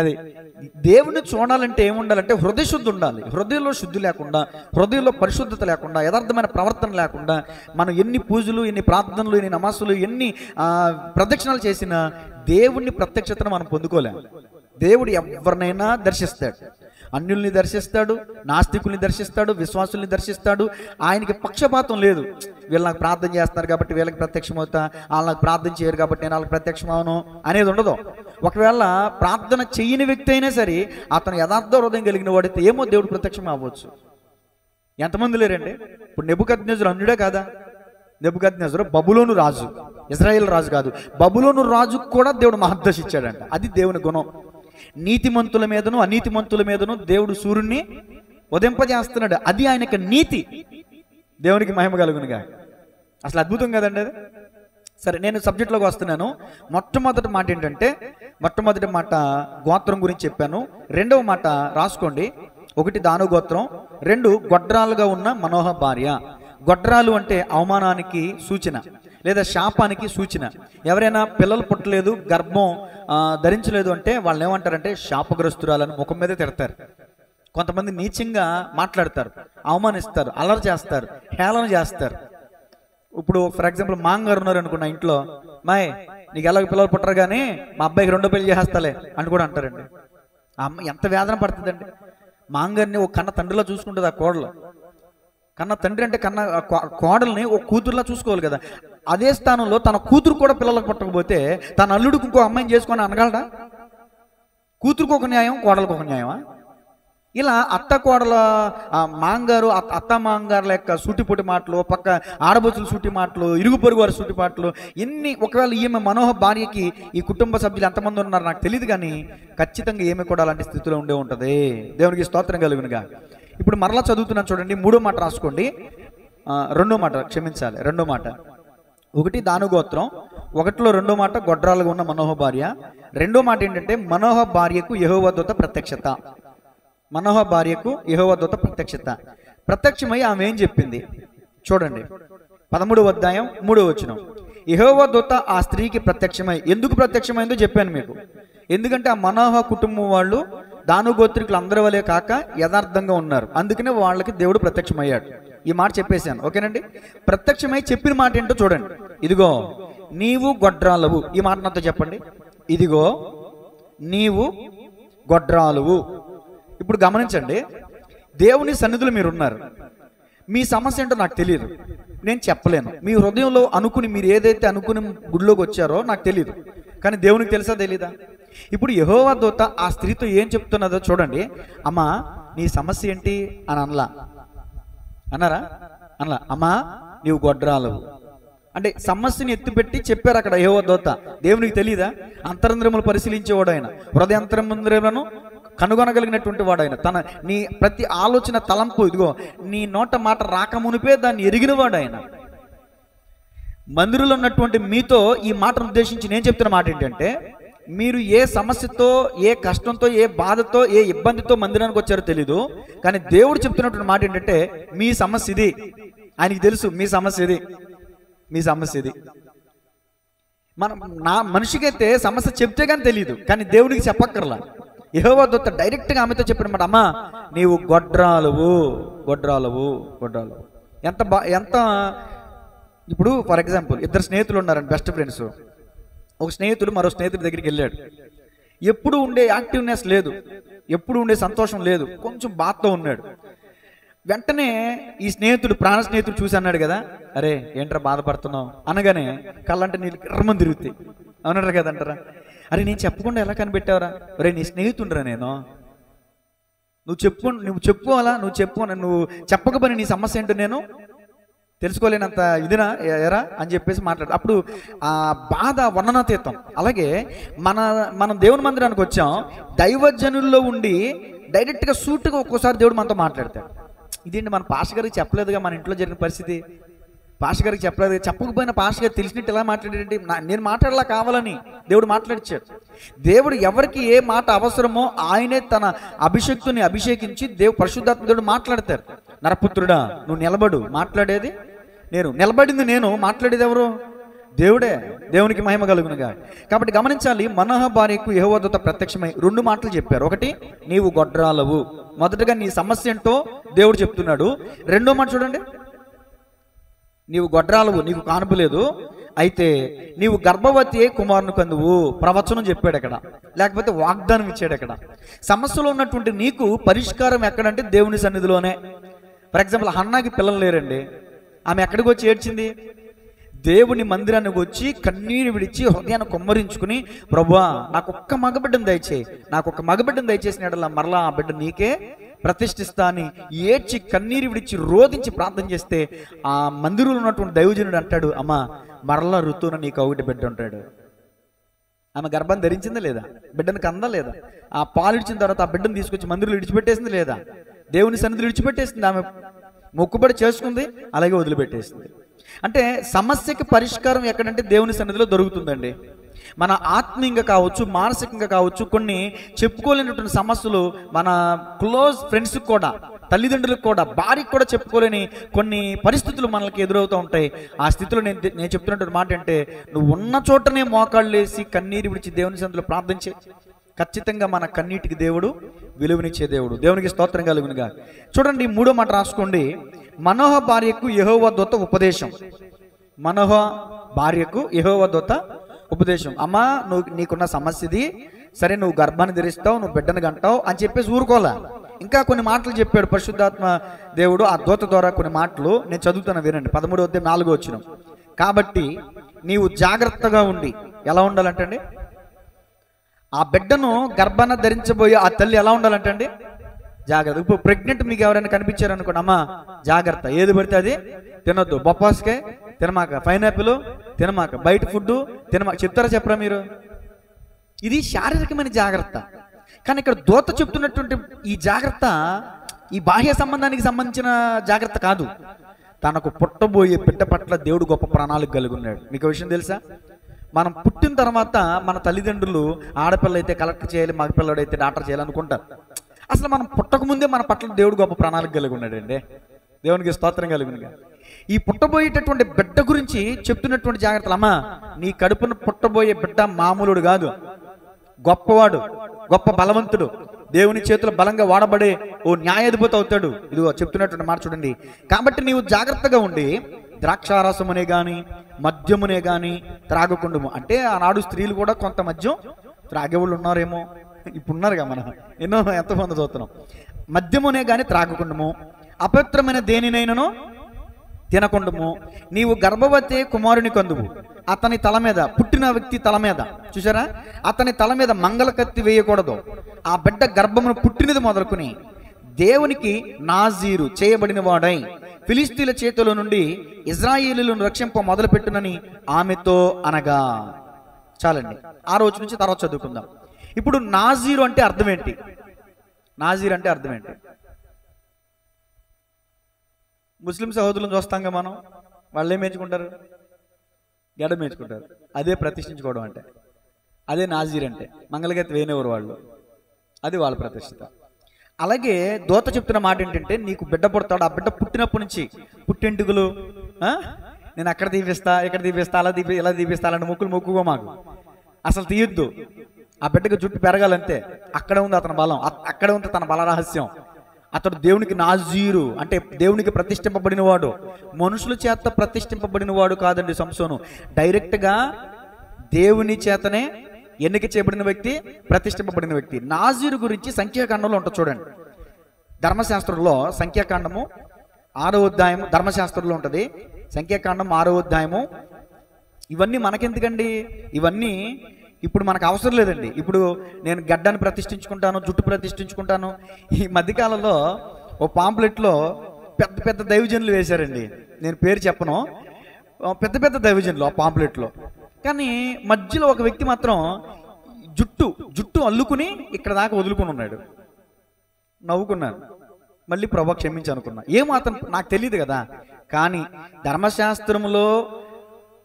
అది దేవుణ్ణి చూడాలంటే ఏముండాలంటే హృదయ శుద్ధి ఉండాలి. హృదయంలో శుద్ధి లేకుండా, హృదయంలో పరిశుద్ధత లేకుండా, యథార్థమైన ప్రవర్తన లేకుండా మనం ఎన్ని పూజలు, ఎన్ని ప్రార్థనలు, ఎన్ని నమాజులు, ఎన్ని ప్రదక్షిణాలు చేసినా దేవుణ్ణి ప్రత్యక్షతను మనం పొందుకోలేము. దేవుడు ఎవరినైనా దర్శిస్తాడు, అన్యుల్ని దర్శిస్తాడు, నాస్తికుల్ని దర్శిస్తాడు, విశ్వాసుల్ని దర్శిస్తాడు. ఆయనకి పక్షపాతం లేదు. వీళ్ళు నాకు ప్రార్థన చేస్తున్నారు కాబట్టి వీళ్ళకి ప్రత్యక్షం అవుతా, వాళ్ళు నాకు ప్రార్థన చేయరు కాబట్టి నేను వాళ్ళకి ప్రత్యక్షం అవును అనేది ఉండదు. ఒకవేళ ప్రార్థన చేయని వ్యక్తి అయినా సరే అతను యథార్థ హృదయం కలిగిన వాడితే ఏమో దేవుడు ప్రత్యక్షం అవ్వచ్చు. ఎంతమంది లేరండి? ఇప్పుడు నెబుకద్నెజరు అన్యుడే కాదా? నెబుకద్నెజరు బబులోను రాజు, ఇజ్రాయేల్ రాజు కాదు, బబులోను రాజుకు కూడా దేవుడు మహద్దశ ఇచ్చాడంట. అది దేవుని గుణం. నీతిమంతుల మీదను అనీతిమంతుల మీదను దేవుడు సూర్యుడిని ఉదయింపజేస్తున్నాడు. అది ఆయనకి నీతి. దేవునికి మహిమ కలుగునుగా. అసలు అద్భుతం కదండి అది. సరే, నేను సబ్జెక్ట్లోకి వస్తున్నాను. మొట్టమొదటి మాట ఏంటంటే, మొట్టమొదటి మాట గోత్రం గురించి చెప్పాను. రెండవ మాట రాసుకోండి. 1 దాను గోత్రం, 2 గొడ్రాలుగా ఉన్న మనోహ భార్య. గొడ్రాలు అంటే అవమానానికి సూచన, లేదా శాపానికి సూచన. ఎవరైనా పిల్లలు పుట్టలేదు, గర్భం ధరించలేదు అంటే వాళ్ళని ఏమంటారంటే శాపగ్రస్తురాలని ముఖం మీదే తిడతారు. కొంతమంది నీచంగా మాట్లాడతారు, అవమానిస్తారు, అల్లరి చేస్తారు, హేళన చేస్తారు. ఇప్పుడు ఫర్ ఎగ్జాంపుల్ మాంగారు ఉన్నారు అనుకున్నా ఇంట్లో, మాయ్ నీకు ఎలాగ పిల్లలు పుట్టరు కానీ మా అబ్బాయికి 2వ పెళ్లి చేసేస్తాలే అని కూడా అంటారండి. అమ్మ ఎంత వేదన పడుతుందండి. మాంగారిని ఒక కన్న తండ్రిలో చూసుకుంటుంది ఆ కోడలు. కన్న తండ్రి అంటే కన్న కోడల్ని ఒక కూతురులా చూసుకోవాలి కదా. అదే స్థానంలో తన కూతురు కూడా పిల్లలకు పుట్టకపోతే తన అల్లుడికి ఇంకో అమ్మాయిని చేసుకొని అనగలడా? కూతురుకు ఒక న్యాయం, కోడలకు ఒక న్యాయమా? ఇలా అత్త కోడల మాంగారు అత్త మాంగారుల యొక్క సూటిపొటి మాటలు, పక్క ఆడబొచ్చుల సూటి మాటలు, ఇరుగు పొరుగు వారి సూటి మాటలు ఎన్ని. ఒకవేళ ఈమె మనోహర్ భార్యకి ఈ కుటుంబ సభ్యులు ఎంతమంది ఉన్నారు నాకు తెలియదు, కానీ ఖచ్చితంగా ఈమె కూడా అలాంటి స్థితిలో ఉండే ఉంటుంది. దేవునికి స్తోత్రం కలుగునుగా. ఇప్పుడు మరలా చదువుతున్నాను చూడండి, 3వ మాట రాసుకోండి. 2వ మాట క్షమించాలి, 2వ మాట. 1 దాను గోత్రం, 1లో 2వ మాట గొడ్రాలుగా ఉన్న మనోహర్ భార్య. 2వ మాట ఏంటంటే మనోహర్ భార్యకు యెహోవా దూత ప్రత్యక్షత. మనోహర్ భార్యకు యెహోవా దూత ప్రత్యక్షత. ప్రత్యక్షమై ఆమె ఏం చెప్పింది చూడండి, 13వ అధ్యాయం 3వ వచనం. యెహోవా దూత ఆ స్త్రీకి ప్రత్యక్షమై, ఎందుకు ప్రత్యక్షమైందో చెప్పాను మీకు. ఎందుకంటే ఆ మనోహర్ కుటుంబం వాళ్ళు దాను గోత్రికులు అందరి వలే కాక యథార్థంగా ఉన్నారు, అందుకనే వాళ్ళకి దేవుడు ప్రత్యక్షమయ్యాడు. ఈ మాట చెప్పేశాను, ఓకేనండి. ప్రత్యక్షమై చెప్పిన మాట ఏంటో చూడండి. ఇదిగో నీవు గొడ్రాలవు. ఈ మాట నాతో చెప్పండి, ఇదిగో నీవు గొడ్రాలువు. ఇప్పుడు గమనించండి, దేవుని సన్నిధిలో మీరు ఉన్నారు. మీ సమస్య ఏంటో నాకు తెలియదు, నేను చెప్పలేను. మీ హృదయంలో అనుకుని మీరు ఏదైతే అనుకుని గుడిలోకి వచ్చారో నాకు తెలియదు, కానీ దేవునికి తెలుసా తెలీదా? ఇప్పుడు యెహోవా దూత ఆ స్త్రీతో ఏం చెప్తున్నదో చూడండి. అమ్మా నీ సమస్య ఏంటి అని అన్నారా? అమ్మా నీవు గొడ్రాలవు అంటే సమస్యని ఎత్తిపెట్టి చెప్పారు అక్కడ యెహోవా దూత. దేవునికి తెలియదా? అంతరంద్రములు పరిశీలించేవాడు ఆయన, హృదయాంతరంద్రములను కనుగొనగలిగినటువంటి వాడు ఆయన. నీ ప్రతి ఆలోచన తలంపు, ఇదిగో నీ నోట మాట రాకమునిపే దాన్ని ఎరిగినవాడు ఆయన. మందిరంలో ఉన్నటువంటి మీతో ఈ మాటను ఉద్దేశించి నేను చెప్తున్న మాట ఏంటంటే, మీరు ఏ సమస్యతో, ఏ కష్టంతో, ఏ బాధతో, ఏ ఇబ్బందితో మందిరానికి వచ్చారో తెలీదు, కానీ దేవుడు చెప్తున్నటువంటి మాట ఏంటంటే మీ సమస్య ఇది. ఆయనకి తెలుసు మీ సమస్య ఇది, మీ సమస్య ఇది. మనిషికైతే సమస్య చెప్తే కానీ తెలియదు, కానీ దేవుడికి చెప్పక్కర్లా. యెహోవా దూత డైరెక్ట్గా ఆమెతో చెప్పినమాట, అమ్మా నీవు గొడ్రాలువు. ఎంత ఇప్పుడు ఫర్ ఎగ్జాంపుల్ 2 స్నేహితులు ఉన్నారండి, బెస్ట్ ఫ్రెండ్స్. ఒక స్నేహితుడు మరో స్నేహితుడి దగ్గరికి వెళ్ళాడు. ఎప్పుడు ఉండే యాక్టివ్నెస్ లేదు, ఎప్పుడు ఉండే సంతోషం లేదు, కొంచెం బాధతో ఉన్నాడు. వెంటనే ఈ స్నేహితుడు, ప్రాణ స్నేహితుడు చూసి అన్నాడు కదా, అరే ఏంట్రా బాధపడుతున్నావు అనగానే కళ్ళంటే నీళ్ళు ఎర్రమని తిరుగుతాయి, అవునరా కదంటారా? అరే నేను చెప్పకుండా ఎలా కనిపెట్టావరా? అరే నీ స్నేహితుడురా నేను, నువ్వు చెప్పుకోవాలా, నువ్వు చెప్పకపోయినా నీ సమస్య ఏంటో నేను తెలుసుకోలేనంత ఇదినా ఎరా అని చెప్పేసి మాట్లాడు. అప్పుడు ఆ బాధ వర్ణనాతీతం. అలాగే మనం దేవుని మందిరానికి వచ్చాం, దైవజనుల్లో ఉండి డైరెక్ట్గా సూటుగా ఒక్కోసారి దేవుడు మనతో మాట్లాడతాడు. ఇదేంటి మన పాస్టర్ గారికి చెప్పలేదుగా, మన ఇంట్లో జరిగిన పరిస్థితి పాస్టర్ గారికి చెప్పలేదు, చెప్పకపోయినా పాస్టర్ గారు తెలిసినట్టు ఎలా మాట్లాడేటంటే నేను మాట్లాడలా కావాలని దేవుడు మాట్లాడిచ్చాడు. దేవుడు ఎవరికి ఏ మాట అవసరమో ఆయనే తన అభిషక్తుని అభిషేకించి పరిశుద్ధాత్మ దేవుడు మాట్లాడతారు. నరపుత్రుడా నువ్వు నిలబడు, మాట్లాడేది నేను, నిలబడింది నేను, మాట్లాడేది ఎవరు? దేవుడే. దేవునికి మహిమ కలుగునుగా. కాబట్టి గమనించాలి, మనోహర్ భార్యకు యెహోవా దూత ప్రత్యక్షమై 2 మాటలు చెప్పారు. ఒకటి నీవు గొడ్రాలవు, మొదటగా నీ సమస్య ఏంటో దేవుడు చెప్తున్నాడు. 2వ మాట చూడండి, నీవు గొడ్రాలవు, నీకు కానుపు లేదు, అయితే నీవు గర్భవతి కుమారుని కందువు. ప్రవచనం చెప్పాడు అక్కడ, లేకపోతే వాగ్దానం ఇచ్చాడు అక్కడ. సమస్యలో ఉన్నటువంటి నీకు పరిష్కారం ఎక్కడంటే దేవుని సన్నిధిలోనే. ఫర్ ఎగ్జాంపుల్ హన్నాకి పిల్లలు లేరండి, ఆమె ఎక్కడికి వచ్చి ఏడ్చింది? దేవుని మందిరానికి వచ్చి కన్నీరు విడిచి హృదయాన్ని కొమ్మరించుకుని, ప్రభువా నాకు ఒక్క మగబిడ్డను దయచేసిన ఎడల మరలా ఆ బిడ్డ నీకే ప్రతిష్ఠిస్తా అని ఏడ్చి కన్నీరు విడిచి రోధించి ప్రార్థన చేస్తే ఆ మందిరంలో ఉన్నటువంటి దైవజనుడు అంటాడు, అమ్మా మరలా ఋతువున నీకు ఒకటి బిడ్డ ఉంటాడు. ఆమె గర్భం ధరించిందా లేదా? బిడ్డను కందా లేదా? ఆ పాలు ఇచ్చిన తర్వాత ఆ బిడ్డను తీసుకొచ్చి మందిరంలో విడిచిపెట్టేసింది లేదా? దేవుని సన్నిధిలో విడిచిపెట్టేసింది. ఆమె మొక్కుబడి చేసుకుంది, అలాగే వదిలిపెట్టేసింది. అంటే సమస్యకి పరిష్కారం ఎక్కడంటే దేవుని సన్నిధిలో దొరుకుతుందండి. మన ఆత్మీయంగా కావచ్చు, మానసికంగా కావచ్చు, కొన్ని చెప్పుకోలేనటువంటి సమస్యలు మన క్లోజ్ ఫ్రెండ్స్కి కూడా తల్లిదండ్రులకు కూడా, భార్యకు కూడా చెప్పుకోలేని కొన్ని పరిస్థితులు మనకి ఎదురవుతూ ఉంటాయి. ఆ స్థితిలో నేను చెప్తున్నటువంటి మాట అంటే, నువ్వు ఉన్న చోటనే మోకాళ్ళు వేసి కన్నీరు విడిచి దేవుని సన్నిధిలో ప్రార్థించే. ఖచ్చితంగా మన కన్నీటికి దేవుడు విలువనిచ్చే దేవుడు. దేవునికి స్తోత్రం కలుగునుగా. చూడండి, 3వ మాట రాసుకోండి. మనోహ భార్యకు యెహోవా దూత ఉపదేశం. మనోహ భార్యకు యెహోవా దూత ఉపదేశం. అమ్మా, నీకున్న సమస్య ఇది, సరే నువ్వు గర్భాన్ని ధరిస్తావు, నువ్వు బిడ్డను గంటావు అని చెప్పేసి ఊరుకోలా. ఇంకా కొన్ని మాటలు చెప్పాడు పరిశుద్ధాత్మ దేవుడు ఆ దూత ద్వారా. కొన్ని మాటలు నేను చదువుతాను, వినండి. 13వ అధ్యాయం 4వ వచనం. కాబట్టి నీవు జాగ్రత్తగా ఉండి, ఎలా ఉండాలంటండి? ఆ బిడ్డను గర్భాన ధరించబోయే ఆ తల్లి ఎలా ఉండాలంటండి? జాగ్రత్త. ఇప్పుడు ప్రెగ్నెంట్ మీకు ఎవరైనా కనిపించారనుకోండి, అమ్మా జాగ్రత్త, ఏది పడితే అది తినొద్దు, బొప్పాస్కాయ తినమాక, పైనాపిల్ తినమాక, బయట ఫుడ్ తినమాక, చెప్తారా చెప్పరా మీరు? ఇది శారీరకమైన జాగ్రత్త. కానీ ఇక్కడ దూత చెప్తున్నటువంటి ఈ జాగ్రత్త ఈ బాహ్య సంబంధానికి సంబంధించిన జాగ్రత్త కాదు. తనకు పుట్టబోయే బిడ్డ పట్ల దేవుడు గొప్ప ప్రణాళిక కలిగి ఉన్నాడు. మీకు విషయం తెలుసా? మనం పుట్టిన తర్వాత మన తల్లిదండ్రులు ఆడపిల్ల అయితే కలెక్టర్ చేయాలి, మగపిల్లడైతే డాక్టర్ చేయాలి అనుకుంటారు. అసలు మనం పుట్టకముందే మన పట్ల దేవుడు గొప్ప ప్రణాళిక కలిగి ఉన్నాడండి. దేవునికి స్తోత్రం కలుగునుగా. ఈ పుట్టబోయేటటువంటి బిడ్డ గురించి చెప్తున్నటువంటి జాగ్రత్తలు, అమ్మా నీ కడుపున పుట్టబోయే బిడ్డ మామూలుడు కాదు, గొప్పవాడు, గొప్ప బలవంతుడు, దేవుని చేతులు బలంగా వాడబడే ఓ న్యాయాధిపతి అవుతాడు. ఇదిగో చెప్తున్నటువంటి మాట చూడండి. కాబట్టి నీవు జాగ్రత్తగా ఉండి ద్రాక్షారసమునే గాని మద్యమునే గాని త్రాగకుండము. అంటే ఆనాడు స్త్రీలు కూడా కొంత మద్యం త్రాగేవాళ్ళు ఉన్నారేమో, ఇప్పుడు ఉన్నారుగా, మనం ఎంతమంది చూస్తున్నాం. మద్యమునే గాని త్రాగకుండము, అపవిత్రమైన దేనినైనను తినకుండము. నీవు గర్భవతి కుమారుని కందువు, అతని తల మీద, పుట్టిన వ్యక్తి తల మీద, చూసారా, అతని తల మీద మంగళ కత్తి వేయకూడదు. ఆ బిడ్డ గర్భమును పుట్టినది మొదలుకుని దేవునికి నాజీరు చేయబడిన వాడై ఫిలిస్తీన్ల చేతుల నుండి ఇజ్రాయేలీలను రక్షింప మొదలుపెట్టునని ఆమెతో అనగా. చాలండి, 6వ వచనం నుంచి తర్వాత చదువుకుందాం. ఇప్పుడు నాజీరు అంటే అర్థం ఏంటి? నాజీరు అంటే అర్థం ఏంటి? ముస్లిం సహోదరులను చూస్తాంగా మనం, వాళ్ళు ఏం ఎంచుకుంటారు? గెడ మేచుకుంటారు. అదే ప్రతిష్ఠించుకోవడం అంటే, అదే నాజీర్ అంటే. మంగళగతి వేయనివారు వాళ్ళు, అది వాళ్ళ ప్రతిష్ఠిత. అలాగే దూత చెప్తున్న మాట ఏంటంటే, నీకు బిడ్డ పుడతాడు, ఆ బిడ్డ పుట్టినప్పటి నుంచి పుట్టెంటుకలు నేను అక్కడ తీపిస్తా, ఇక్కడ తీపిస్తా, అలా ఇలా తీపిస్తా అలాంటి మొక్కుగా మాకు అసలు తీయొద్దు. ఆ బిడ్డకు జుట్టు పెరగాలంతే. అక్కడ ఉంది అతని బలం, అక్కడ ఉంది తన బల రహస్యం. అతడు దేవునికి నాజీరు అంటే దేవునికి ప్రతిష్ఠింపబడిన వాడు, మనుషుల చేత ప్రతిష్ఠింపబడిన వాడు కాదండి సంసోను. డైరెక్ట్గా దేవుని చేతనే ఎన్నిక చేయబడిన వ్యక్తి, ప్రతిష్ఠింపబడిన వ్యక్తి. నాజీరు గురించి సంఖ్యాకాండంలో ఉంటుంది చూడండి. ధర్మశాస్త్రంలో సంఖ్యాకాండము 6వ అధ్యాయం ధర్మశాస్త్రంలో ఉంటుంది. సంఖ్యాకాండం 6వ అధ్యాయము. ఇవన్నీ మనకెందుకండి? ఇవన్నీ ఇప్పుడు మనకు అవసరం లేదండి. ఇప్పుడు నేను గడ్డాన్ని ప్రతిష్ఠించుకుంటాను, జుట్టు ప్రతిష్ఠించుకుంటాను. ఈ మధ్యకాలంలో ఓ పాంప్లెట్లో పెద్ద పెద్ద దైవజనులు వేశారండి, నేను పేరు చెప్పను, పెద్ద పెద్ద దైవజనులు ఆ పాంప్లెట్లో. కానీ మధ్యలో ఒక వ్యక్తి మాత్రం జుట్టు అల్లుకుని ఇక్కడ దాకా వదులుకుని ఉన్నాడు. నవ్వుకున్నాను, మళ్ళీ ప్రభు క్షమించి అనుకున్నా. ఏమాత్రం నాకు తెలియదు కదా, కానీ ధర్మశాస్త్రంలో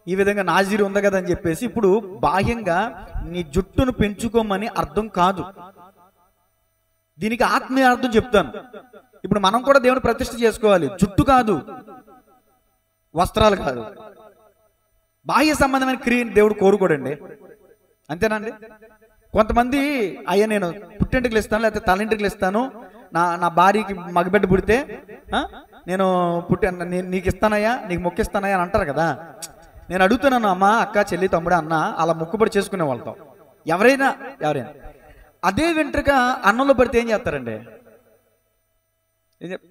ఈ విధంగా నాజీరు ఉంది కదా అని చెప్పేసి ఇప్పుడు బాహ్యంగా నీ జుట్టును పెంచుకోమని అర్థం కాదు. దీనికి ఆత్మీయ అర్థం చెప్తాను. ఇప్పుడు మనం కూడా దేవుని ప్రతిష్ఠ చేసుకోవాలి. జుట్టు కాదు, వస్త్రాలు కాదు, బాహ్య సంబంధమైన క్రియని దేవుడు కోరుకోడండి. అంతేనండి. కొంతమంది అయ్యా నేను పుట్టింటికి ఇస్తాను, లేకపోతే తలింటికి ఇస్తాను, నా భార్యకి మగబిడ్డ పుడితే నేను నీకు ఇస్తానయ్యా, నీకు మొక్కిస్తానయ్యా అని అంటారు కదా. నేను అడుగుతున్నాను, అమ్మ, అక్క, చెల్లి, తమ్ముడు, అన్న అలా మొక్కుబడి చేసుకునే వాళ్ళతో ఎవరైనా అదే వెంట్రుక అన్నంలో పడితే ఏం చేస్తారండి?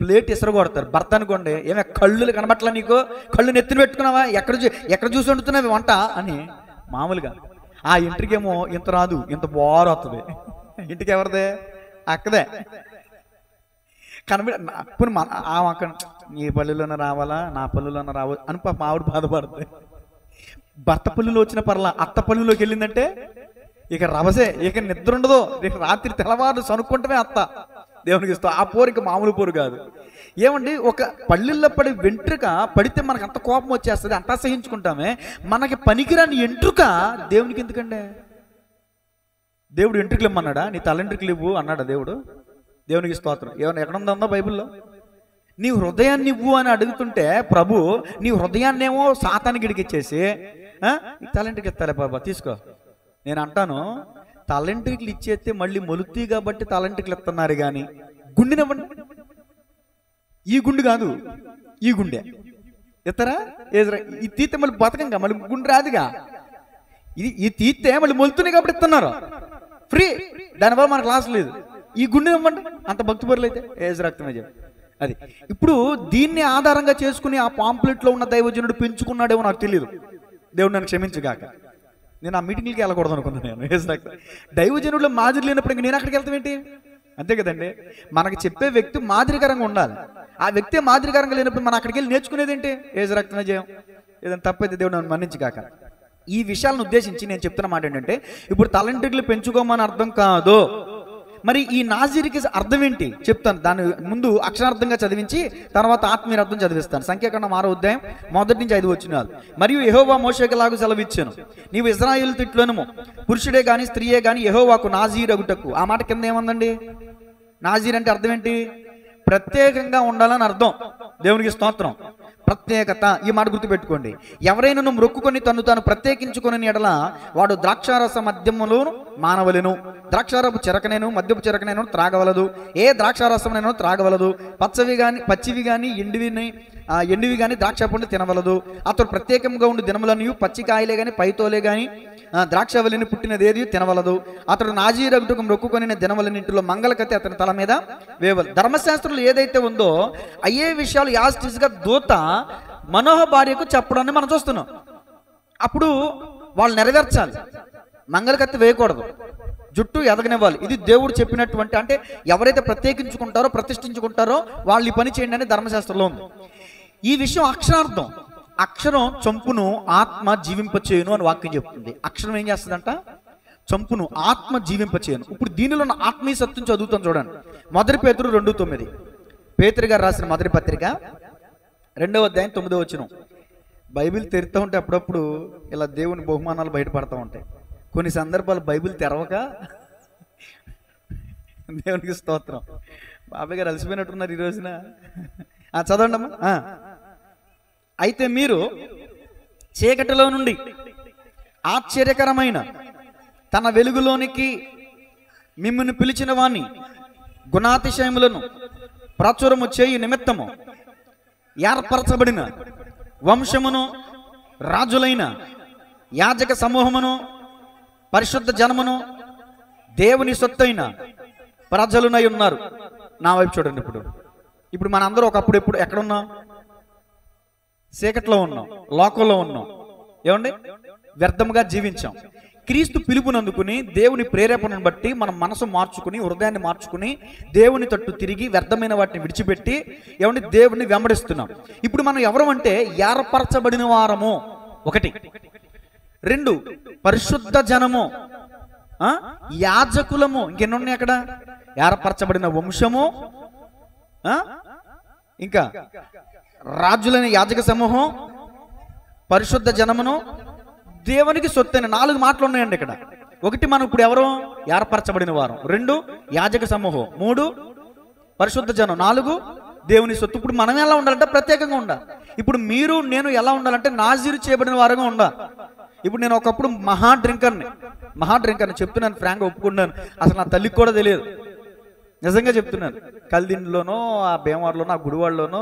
ప్లేట్ ఇసరు కొడతారు. భర్త అనుకోండి, ఏమే కళ్ళు కనబట్లా నీకు, కళ్ళు నెత్తిన పెట్టుకున్నావా, ఎక్కడ చూసి వండుతున్నావు వంట అని. మామూలుగా ఆ ఇంటికేమో ఇంత రాదు, ఇంత బోరు వస్తుంది. ఇంటికి ఎవరిదే? అక్కదే. కనబడి అక్కడ నీ పల్లెల్లోనే రావాలా, నా పల్లెల్లోనే రావాలి అని పాప ఆవిడ బాధపడుతుంది. భర్త పల్లెలో వచ్చిన పర్లా, అత్త పల్లెలోకి వెళ్ళిందంటే ఇక రవసే, ఇక నిద్ర ఉండదు. రాత్రి తెల్లవారు సనుక్కుంటమే అత్త. దేవునికి ఇస్తా. ఆ పోరు ఇక మామూలు పోరు కాదు. ఏమండి, ఒక పళ్ళిళ్ళ పడి వెంట్రుక పడితే మనకు అంత కోపం వచ్చేస్తుంది, అంత అసహించుకుంటామే. మనకి పనికిరాని ఎంట్రుక దేవునికి ఎందుకండి? దేవుడు ఎంట్రుకలు ఇమ్మన్నాడా? నీ తలంట్రుకలు ఇవ్వు అన్నాడా దేవుడు? దేవునికి స్తోత్రం. ఏమైనా ఎక్కడుందా బైబిల్లో? నీ హృదయాన్ని ఇవ్వు అని అడుగుతుంటే ప్రభు నీ హృదయాన్నేమో సాతానికి ఇడికిచ్చేసి తలంటికి ఇస్తాలే బాబా తీసుకో. నేను అంటాను, తలంటికలు ఇచ్చేస్తే మళ్ళీ మొలుతీ కాబట్టి తలంటికలు ఇస్తున్నారు కానీ గుండెనివ్వండి. ఈ గుండు కాదు, ఈ గుండె ఇస్తారా? ఇది తీస్తే మళ్ళీ బతకంగా, మళ్ళీ గుండె రాదుగా. ఇది తీస్తే మళ్ళీ మొలుతున్నాయి కాబట్టి ఇస్తున్నారు ఫ్రీ. దానివల్ల మనకు లాస్ లేదు. ఈ గుండె ఇవ్వండి అంత భక్తి పరులు అయితే ఏజ్ రక్తమే చెప్పి అది. ఇప్పుడు దీన్ని ఆధారంగా చేసుకుని ఆ పాంప్లెట్లో ఉన్న దైవజనుడు పెంచుకున్నాడేమో నాకు తెలియదు. దేవుడు నన్ను క్షమించుగాక. నేను ఆ మీటింగ్కి వెళ్ళకూడదు అనుకున్నాను. నేను ఏజ్ రక్తం దైవజనుడిలో మాదిరి లేనప్పుడు ఇంక నేను అక్కడికి వెళ్తాం ఏంటి? అంతే కదండి. మనకు చెప్పే వ్యక్తి మాదిరికరంగా ఉండాలి. ఆ వ్యక్తి మాదిరికరంగా లేనప్పుడు మనం అక్కడికి వెళ్ళి నేర్చుకునేది ఏంటి? ఏజ్ రక్తమే చేయం. ఏదైనా తప్పైతే దేవుడు నన్ను మన్నించుగాక. ఈ విషయాలను ఉద్దేశించి నేను చెప్తున్న మాట ఏంటంటే, ఇప్పుడు తలంటికలు పెంచుకోమని అర్థం కాదు. మరి ఈ నాజీరికి అర్థం ఏంటి చెప్తాను. దాని ముందు అక్షరార్థంగా చదివించి తర్వాత ఆత్మీయ అర్థం చదివిస్తాను. సంఖ్యాకాండం 6వ అధ్యాయం 1 నుంచి 5 వచనాలు. మరియు యెహోవా మోషేకి లాగు సెలవిచ్చాను, నీవు ఇశ్రాయేలు తిట్లను పురుషుడే గాని స్త్రీయే గాని యెహోవాకు నాజీర్ అగుటకు. ఆ మాట కింద ఏమందండి? నాజీర్ అంటే అర్థం ఏంటి? ప్రత్యేకంగా ఉండాలని అర్థం. దేవునికి స్తోత్రం. ప్రత్యేకత, ఈ మాట గుర్తుపెట్టుకోండి. ఎవరైనా మొక్కుకొని తను తాను ప్రత్యేకించుకొని ఎడల వాడు ద్రాక్షారస మద్యములను మానవలెను, ద్రాక్షారపు చెరకనేను మద్యపు చెరకనేను త్రాగవలదు, ఏ ద్రాక్షారసమైనా త్రాగవలదు, పచ్చివి కానీ ఎండివి కానీ ద్రాక్ష పండు తినవలదు. అతడు ప్రత్యేకంగా ఉండి దినములను పచ్చికాయలే కానీ పైతోలే కానీ ద్రాక్షవల్లిని పుట్టినదేది తినవలదు. అతడు నాజీరగుటకు మొక్కుకొని దినవలన్నింటిలో మంగళకత్తి అతని తల మీద వేవలు. ధర్మశాస్త్రంలో ఏదైతే ఉందో అయ్యే విషయాలు యాస్టిస్గా దూత మనోహ భార్యకు చెప్పడాన్ని మనం చూస్తున్నాం. అప్పుడు వాళ్ళు నెరవేర్చాలి. మంగళకత్తి వేయకూడదు, జుట్టు ఎదగనివ్వాలి. ఇది దేవుడు చెప్పినటువంటి, అంటే ఎవరైతే ప్రత్యేకించుకుంటారో ప్రతిష్ఠించుకుంటారో వాళ్ళు ఈ పని చేయండి అని ధర్మశాస్త్రంలో ఉంది. ఈ విషయం అక్షరార్థం. అక్షరం చంపును ఆత్మ జీవింపచేయును అని వాక్యం చెప్తుంది. అక్షరం ఏం చేస్తుందంట? చంపును ఆత్మ జీవింపచేయును. ఇప్పుడు దీనిలో ఉన్న ఆత్మీయ సత్యం చదువుతాం చూడండి. 1 పేతురు 2:9. పేతురు గారు రాసిన మొదటి పత్రిక 2వ అధ్యాయం 9వ వచనం. బైబిల్ తెరుతూ ఉంటే అప్పుడప్పుడు ఇలా దేవుని బహుమానాలు బయటపడతా ఉంటాయి. కొన్ని సందర్భాలు బైబిల్ తెరవక దేవునికి స్తోత్రం. బాబాయ్ గారు అలసిపోయినట్టున్నారు ఈ రోజున. చదవండి అమ్మా. అయితే మీరు చీకటిలో నుండి ఆశ్చర్యకరమైన తన వెలుగులోనికి మిమ్మల్ని పిలిచిన వాణ్ణి గుణాతిశయములను ప్రచురము చేయు నిమిత్తము ఏర్పరచబడిన వంశమును, రాజులైన యాజక సమూహమును, పరిశుద్ధ జనమును, దేవుని సొత్తైన ప్రజలునై ఉన్నారు. నా వైపు చూడండి. ఇప్పుడు మనందరూ ఒకప్పుడు ఎప్పుడు ఎక్కడున్నాం? చీకట్లో ఉన్నాం, లోకంలో ఉన్నాం. ఏమండి? వ్యర్థముగా జీవించాం. క్రీస్తు పిలుపునందుకుని దేవుని ప్రేరేపణను బట్టి మనం మనసు మార్చుకుని, హృదయాన్ని మార్చుకుని, దేవుని తట్టు తిరిగి వ్యర్థమైన వాటిని విడిచిపెట్టి ఏమండి దేవుని వెంబడిస్తున్నాం. ఇప్పుడు మనం ఎవరు అంటే ఏర్పరచబడిన వారము 1. 2 పరిశుద్ధ జనము, యాజకులము. ఇంకెన్నున్నాయి అక్కడ? ఏర్పరచబడిన వంశము, ఇంకా రాజులైన యాజక సమూహం, పరిశుద్ధ జనమును, దేవునికి సొత్తైన 4 మాటలు ఉన్నాయండి ఇక్కడ. 1 మనం ఇప్పుడు ఎవరు? ఏర్పరచబడిన వారు. 2 యాజక సమూహం. 3 పరిశుద్ధ జనం. 4 దేవుని సొత్తు. ఇప్పుడు మనం ఎలా ఉండాలంటే ప్రత్యేకంగా ఉండాలి. ఇప్పుడు మీరు నేను ఎలా ఉండాలంటే నాజీరు చేయబడిన వారుగా ఉండాలి. ఇప్పుడు నేను ఒకప్పుడు మహా డ్రింకర్ని చెప్తున్నాను, ఫ్రాంక్గా ఒప్పుకున్నాను. అసలు నా తల్లికి కూడా తెలియదు, నిజంగా చెప్తున్నాను. కల్దిండిలోనో, ఆ భీమవరంలోనో, ఆ గుడివాడలోనో,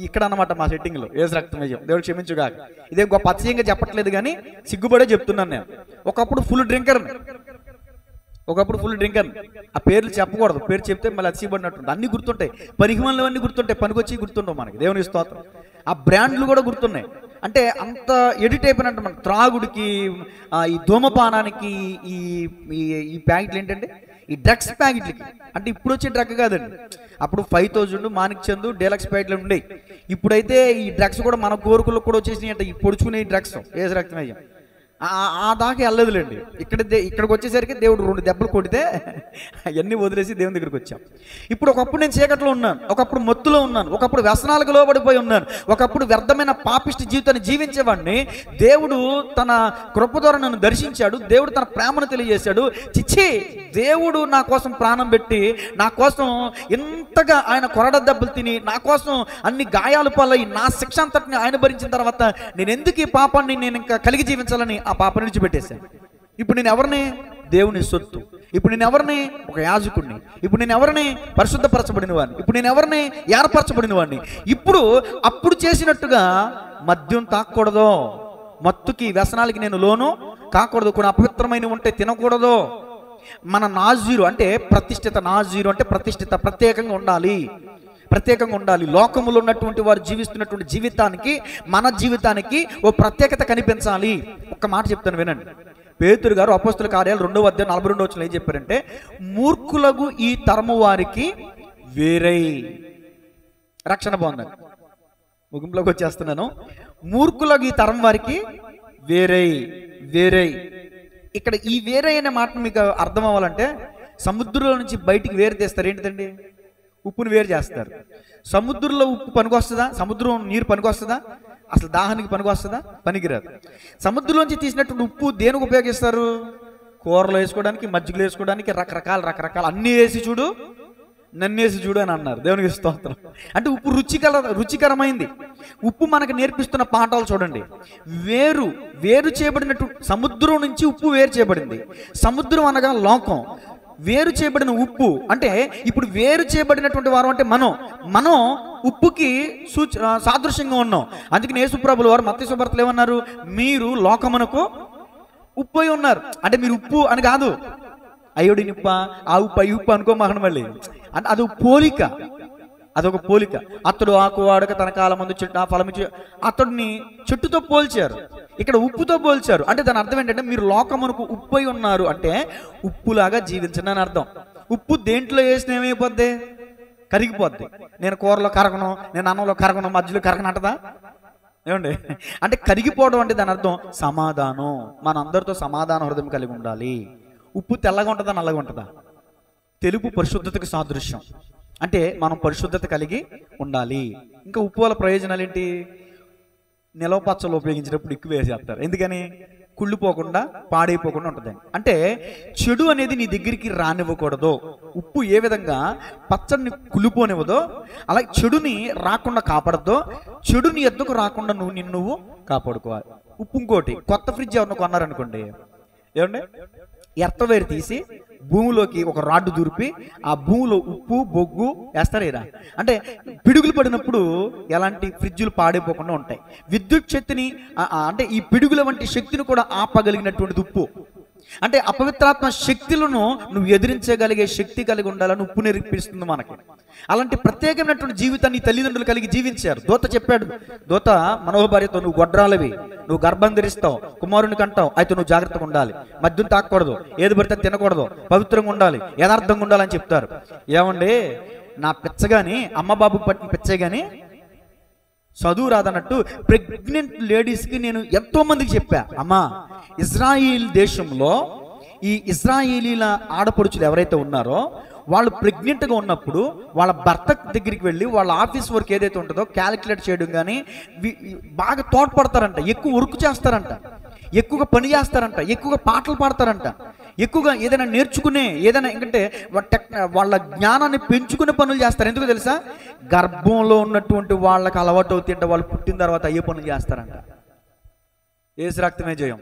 ఇక్కడ అన్నమాట మా సెట్టింగ్లో. ఏసు రక్తమయ్యం. దేవుడు క్షమించుగాక. ఇదే గొప్ప అతిశయంగా చెప్పట్లేదు కానీ సిగ్గుపడే చెప్తున్నాను నేను. ఒకప్పుడు ఫుల్ డ్రింకర్ని. ఆ పేర్లు చెప్పకూడదు, పేరు చెప్తే మళ్ళీ అతిశయపడినట్టు. అన్ని గుర్తుంటాయి, పనికిమల్లో అన్ని గుర్తుంటాయి, పనికొచ్చి గుర్తుంటాం మనకి. దేవుని స్తోత్రం. ఆ బ్రాండ్లు కూడా గుర్తున్నాయి. అంటే అంత ఎడిట్ అయిపోయినట్టు మన త్రాగుడికి, ఈ ధూమపానానికి, ఈ ప్యాకెట్లు ఏంటంటే ఈ డ్రగ్స్ ప్యాకెట్లకి. అంటే ఇప్పుడు వచ్చే డ్రగ్ కాదండి. అప్పుడు 5000 మానిక్ చందు డీలక్స్ ప్యాకెట్లు ఉండేవి. ఇప్పుడైతే ఈ డ్రగ్స్ కూడా మన కోరికలకు కూడా వచ్చేసినాయి. అంటే ఈ పొడుచుకునే డ్రగ్స్ ఏసు రక్తమయ్యం. దాకా వెళ్ళదులేండి. ఇక్కడికి వచ్చేసరికి దేవుడు 2 దెబ్బలు కొడితే అవన్నీ వదిలేసి దేవుని దగ్గరికి వచ్చాం. ఇప్పుడు ఒకప్పుడు నేను చీకట్లో ఉన్నాను, ఒకప్పుడు మొత్తులో ఉన్నాను, ఒకప్పుడు వ్యసనాలకు లోబడిపోయి ఉన్నాను, ఒకప్పుడు వ్యర్థమైన పాపిష్టి జీవితాన్ని జీవించేవాడిని. దేవుడు తన కృప ద్వారా నన్ను దర్శించాడు, దేవుడు తన ప్రేమను తెలియజేశాడు. చిచ్చి, దేవుడు నా కోసం ప్రాణం పెట్టి నా కోసం ఎంతగా ఆయన కొరడ దెబ్బలు తిని నా కోసం అన్ని గాయాలు పాలై నా శిక్ష అంతటిని ఆయన భరించిన తర్వాత నేను ఎందుకు ఈ పాపాన్ని నేను ఇంకా కలిగి జీవించాలని ఆ పాపని విడిచిపెట్టేశాను. ఇప్పుడు నేను ఎవరిని? దేవుని సొత్తు. ఇప్పుడు నేను ఎవరిని? ఒక యాజకుడిని. ఇప్పుడు నేను ఎవరిని? పరిశుద్ధపరచబడిన వాడిని. ఇప్పుడు నేను ఎవరిని? ఏర్పరచబడిన వాడిని. ఇప్పుడు అప్పుడు చేసినట్టుగా మద్యం తాకూడదు, మత్తుకి వ్యసనాలకి నేను లోను కాకూడదు, కొన్ని అపవిత్రమైన ఉంటే తినకూడదు. మన నాజీరు అంటే ప్రతిష్ఠిత, నాజీరు అంటే ప్రతిష్ఠిత, ప్రత్యేకంగా ఉండాలి, ప్రత్యేకంగా ఉండాలి. లోకములో ఉన్నటువంటి వారు జీవిస్తున్నటువంటి జీవితానికి, మన జీవితానికి ఓ ప్రత్యేకత కనిపించాలి. ఒక్క మాట చెప్తాను వినండి. పేతురు గారు అపోస్తుల కార్యాలు 2వ అధ్యాయం 42వ వచనంలో ఏం చెప్పారంటే, మూర్ఖులకు ఈ తరము వారికి వేరై, రక్షణ బాగుందండి, ముగింపులోకి వచ్చేస్తున్నాను. మూర్ఖులకు ఈ తరం వారికి వేరై, వేరై. ఇక్కడ ఈ వేరే అనే మాట మీకు అర్థం అవ్వాలంటే, సముద్రంలో నుంచి బయటికి వేరు తీస్తారు. ఏంటిదండి? ఉప్పును వేరు చేస్తారు. సముద్రంలో ఉప్పు పనికొస్తుందా? సముద్రం నీరు పనికొస్తుందా? అసలు దాహానికి పనికొస్తుందా? పనికిరాదు. సముద్రంలోంచి తీసినటువంటి ఉప్పు దేనికి ఉపయోగిస్తారు? కూరలో వేసుకోవడానికి, మజ్జిగలో వేసుకోవడానికి, రకరకాల అన్నీ వేసి చూడు, నన్నేసి చూడు అని అన్నారు. దేవునికి స్తోత్రం. అంటే ఉప్పు రుచికరమైంది. ఉప్పు మనకు నేర్పిస్తున్న పాఠాలు చూడండి. వేరు చేయబడినట్టు సముద్రం నుంచి ఉప్పు వేరు చేయబడింది. సముద్రం అనగా లోకం, వేరు చేయబడిన ఉప్పు అంటే ఇప్పుడు వేరు చేయబడినటువంటి వారు అంటే మనం ఉప్పుకి సాదృశ్యంగా ఉన్నాం. అందుకని యేసుప్రభుల వారు మత్తయి సువార్తలో ఏమన్నారు? మీరు లోకమునకు ఉప్పు అయి ఉన్నారు. అంటే మీరు ఉప్పు అని కాదు, అయ్యోడి నిప్ప, ఆ ఉప్పు ఈ ఉప్పు అనుకోమాకండి మళ్ళీ. అంటే అదొక పోలిక, అదొక పోలిక. అతడు ఆకు వాడక తన కాలం ముందు చెట్టు ఆ ఫలమిచ్చి, అతడిని చెట్టుతో పోల్చారు, ఇక్కడ ఉప్పుతో పోల్చారు. అంటే దాని అర్థం ఏంటంటే మీరు లోకమునకు ఉప్పు అయి ఉన్నారు అంటే ఉప్పులాగా జీవించండి అని అర్థం. ఉప్పు దేంట్లో వేసిన ఏమైపోద్ది? కరిగిపోద్ది. నేను కూరలో కరగను, నేను అన్నంలో కరగను, మధ్యలో కరగనంటదా? ఏమండి? అంటే కరిగిపోవడం అంటే దాని అర్థం సమాధానం. మన అందరితో సమాధాన హృదయం కలిగి ఉండాలి. ఉప్పు తెల్లగా ఉంటుందా, నల్లగా ఉంటుందా? తెలుపు పరిశుద్ధతకు సాదృశ్యం. అంటే మనం పరిశుద్ధత కలిగి ఉండాలి. ఇంకా ఉప్పు వల్ల ప్రయోజనాలు ఏంటి? నిలవ పచ్చళ్ళు ఉపయోగించినప్పుడు ఎక్కువ వేసేస్తారు. ఎందుకని? కుళ్ళిపోకుండా, పాడైపోకుండా ఉంటుంది. అంటే చెడు అనేది నీ దగ్గరికి రానివ్వకూడదు. ఉప్పు ఏ విధంగా పచ్చడిని కుళ్ళిపోనివ్వదో అలాగే చెడుని రాకుండా కాపాడద్దో, చెడుని ఎద్దుకు రాకుండా నువ్వు కాపాడుకోవాలి. ఉప్పు ఇంకోటి, కొత్త ఫ్రిడ్జ్ ఎవరిని కొన్నారనుకోండి, ఏమండి, ఎర్తవేరు తీసి భూమిలోకి ఒక రాడ్డు దూరిపి ఆ భూమిలో ఉప్పు బొగ్గు వేస్తారేరా. అంటే పిడుగులు పడినప్పుడు ఎలాంటి ఫ్రిడ్జులు పాడైపోకుండా ఉంటాయి. విద్యుత్ శక్తిని అంటే ఈ పిడుగుల వంటి శక్తిని కూడా ఆపగలిగినటువంటిది ఉప్పు. అంటే అపవిత్రాత్మ శక్తులను నువ్వు ఎదిరించగలిగే శక్తి కలిగి ఉండాలని ఉప్పు నేర్పిస్తుంది మనకి. అలాంటి ప్రత్యేకమైనటువంటి జీవితాన్ని తల్లిదండ్రులు కలిగి జీవించారు. దూత చెప్పాడు, దూత మనోహభార్యతో నువ్వు గొడ్రాలవి, నువ్వు గర్భం ధరిస్తావు, కుమారుని కంటావు, అయితే నువ్వు జాగ్రత్తగా ఉండాలి, మద్యం తాకూడదు, ఏది పడితే తినకూడదు, పవిత్రంగా ఉండాలి, యథార్థంగా ఉండాలని చెప్తారు. ఏమండి, నా పిచ్చగాని అమ్మ బాబుకి పట్టిన పిచ్చే గాని చదువు రాదన్నట్టు ప్రెగ్నెంట్ లేడీస్కి నేను ఎంతో మందికి చెప్పా, అమ్మా ఇజ్రాయిల్ దేశంలో ఈ ఇజ్రాయిలీల ఆడపడుచులు ఎవరైతే ఉన్నారో వాళ్ళు ప్రెగ్నెంట్గా ఉన్నప్పుడు వాళ్ళ భర్త దగ్గరికి వెళ్ళి వాళ్ళ ఆఫీస్ వర్క్ ఏదైతే ఉంటుందో క్యాలిక్యులేట్ చేయడం కానీ బాగా తోడ్పడతారంట, ఎక్కువ వర్క్ చేస్తారంట, ఎక్కువగా పని చేస్తారంట, ఎక్కువగా పాటలు పాడతారంట, ఎక్కువగా ఏదైనా నేర్చుకునే ఏదైనా ఎందుకంటే వాళ్ళ జ్ఞానాన్ని పెంచుకునే పనులు చేస్తారు. ఎందుకు తెలుసా? గర్భంలో ఉన్నటువంటి వాళ్ళకి అలవాటు అవుతుంటే వాళ్ళు పుట్టిన తర్వాత అయ్యే పనులు చేస్తారంట. ఏసు రక్తమే జయం.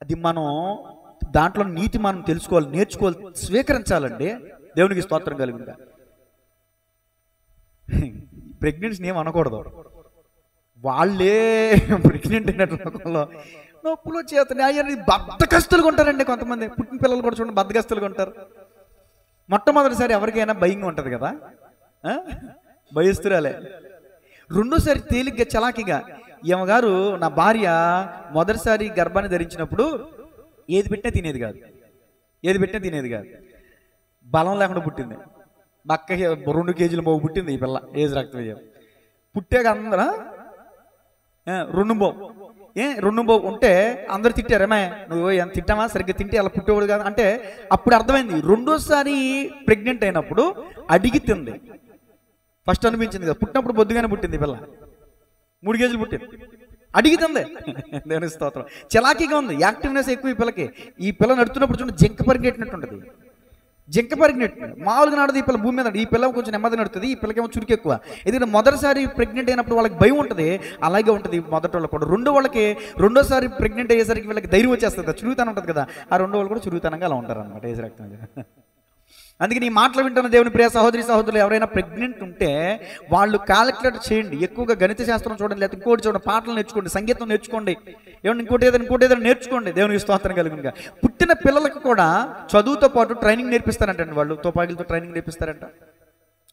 అది మనం దాంట్లో నీతి మనం తెలుసుకోవాలి, నేర్చుకోవాలి, స్వీకరించాలండి. దేవునికి స్తోత్రం కలిగిందా. ప్రెగ్నెన్సీని ఏం అనకూడదు, వాళ్ళే ప్రెగ్నెంట్ అయినట్టు నొప్పులు వచ్చేస్తున్నాయి. అయ్యా బద్దకస్తులుగా ఉంటారండి కొంతమంది. పుట్టిన పిల్లలు కూడా చూడండి బద్దకస్తులుగా ఉంటారు. మొట్టమొదటిసారి ఎవరికైనా భయంగా ఉంటుంది కదా, భయస్తురాలే. రెండోసారి తేలిగ్గా చలాకిగా. ఈమెగారు నా భార్య మొదటిసారి గర్భాన్ని ధరించినప్పుడు ఏది పెట్టినా తినేది కాదు, ఏది పెట్టినా తినేది కాదు. బలం లేకుండా పుట్టింది. బక్క 2 కేజీల మోగు పుట్టింది ఈ పిల్ల. ఏజ్ రక్తం పుట్టాక అందరూ 2 బావు ఉంటే అందరు తిట్టారమ్మా, నువ్వు ఎంత తిట్టామా, సరిగ్గా తింటే అలా పుట్టేవాడు కాదు అంటే. అప్పుడు అర్థమైంది. రెండోసారి ప్రెగ్నెంట్ అయినప్పుడు అడిగి తింది. ఫస్ట్ అనిపించింది కదా, పుట్టినప్పుడు బొద్దుగానే పుట్టింది పిల్ల, 3 కేజీలు పుట్టింది, అడిగి తింది. దేవుని స్తోత్రం. చలాకీగా ఉంది, యాక్టివ్నెస్ ఎక్కువ ఈ పిల్లకి. ఈ పిల్ల నడుతున్నప్పుడు చూడండి జింక పరిగెట్టినట్టు ఉంటుంది. జింక పరిగెట్టినట్టు మామూలుగా నడదు ఈ పిల్ల భూమి మీద. ఈ పిల్ల కొంచెం నెమ్మది నడుతుంది, ఈ పిల్లకేమో చురుకు ఎక్కువ. ఎందుకంటే మొదటిసారి ప్రెగ్నెంట్ అయినప్పుడు వాళ్ళకి భయం ఉంటుంది, అలాగే ఉంటుంది మొదటి వాళ్ళకి కూడా. రెండోసారి ప్రెగ్నెంట్ అయ్యేసరికి వీళ్ళకి ధైర్యం వచ్చేస్తుంది, చురుగుతనం ఉంటుంది కదా. ఆ రెండో వాళ్ళు కూడా చురుగుతనంగా అలా ఉంటారు అనమాట, ఏజ్ రక్తం. అందుకని ఈ మాటలు వింటున్న దేవుని ప్రియ సహోదరి సహోదరులు ఎవరైనా ప్రెగ్నెంట్ ఉంటే వాళ్ళు క్యాలిక్యులేట్ చేయండి. ఎక్కువగా గణిత శాస్త్రం చూడండి, లేకపోతే ఇంకోటి చూడండి, పాటలు నేర్చుకోండి, సంగీతం నేర్చుకోండి, ఏమన్నా ఇంకోటి ఏదైనా నేర్చుకోండి. దేవునికి స్తోత్రం కలుగునుగా. పుట్టిన పిల్లలకు కూడా చదువుతో పాటు ట్రైనింగ్ నేర్పిస్తారంటండి. వాళ్ళు తుపాకీలతో ట్రైనింగ్ నేర్పిస్తారంట.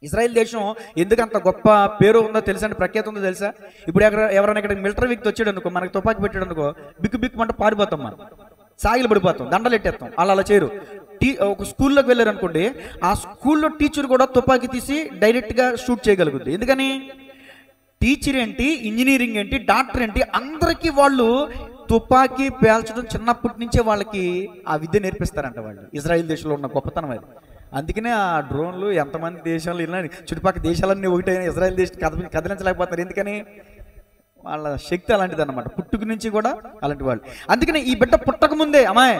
ఇజ్రాయెల్ దేశం ఎందుకంత గొప్ప పేరు ఉందో తెలుసా అండి, ప్రఖ్యాత ఉందో తెలుసా? ఇప్పుడు ఎవరైనా ఇక్కడ మిలిటరీ వ్యక్తి వచ్చాడు అనుకో, మనకు తుపాకీ పెట్టాడు అనుకో, బిక్కు మంట పారిపోతాం, మనం సాగిలు పడిపోతాం, దండలు ఎట్టేస్తాం. అలా చేయరు. ఒక స్కూల్లోకి వెళ్ళారు అనుకోండి, ఆ స్కూల్లో టీచర్ కూడా తుపాకీ తీసి డైరెక్ట్గా షూట్ చేయగలుగుతుంది. ఎందుకని? టీచర్ ఏంటి, ఇంజనీరింగ్ ఏంటి, డాక్టర్ ఏంటి, అందరికీ వాళ్ళు తుపాకీ పేల్చడం చిన్నప్పటి నుంచే వాళ్ళకి ఆ విద్య నేర్పిస్తారంట వాళ్ళు. ఇజ్రాయెల్ దేశంలో ఉన్న గొప్పతనం అది. అందుకనే ఆ డ్రోన్లు ఎంతమంది దేశాలు ఇలా చుట్టుపక్కల దేశాలన్నీ ఒకటైనా ఇజ్రాయెల్ దేశం కదిలించలేకపోతారు. ఎందుకని? వాళ్ళ శక్తి అలాంటిది అన్నమాట, పుట్టుక నుంచి కూడా అలాంటి వాళ్ళు. అందుకని ఈ బిడ్డ పుట్టక ముందే, అమ్మాయి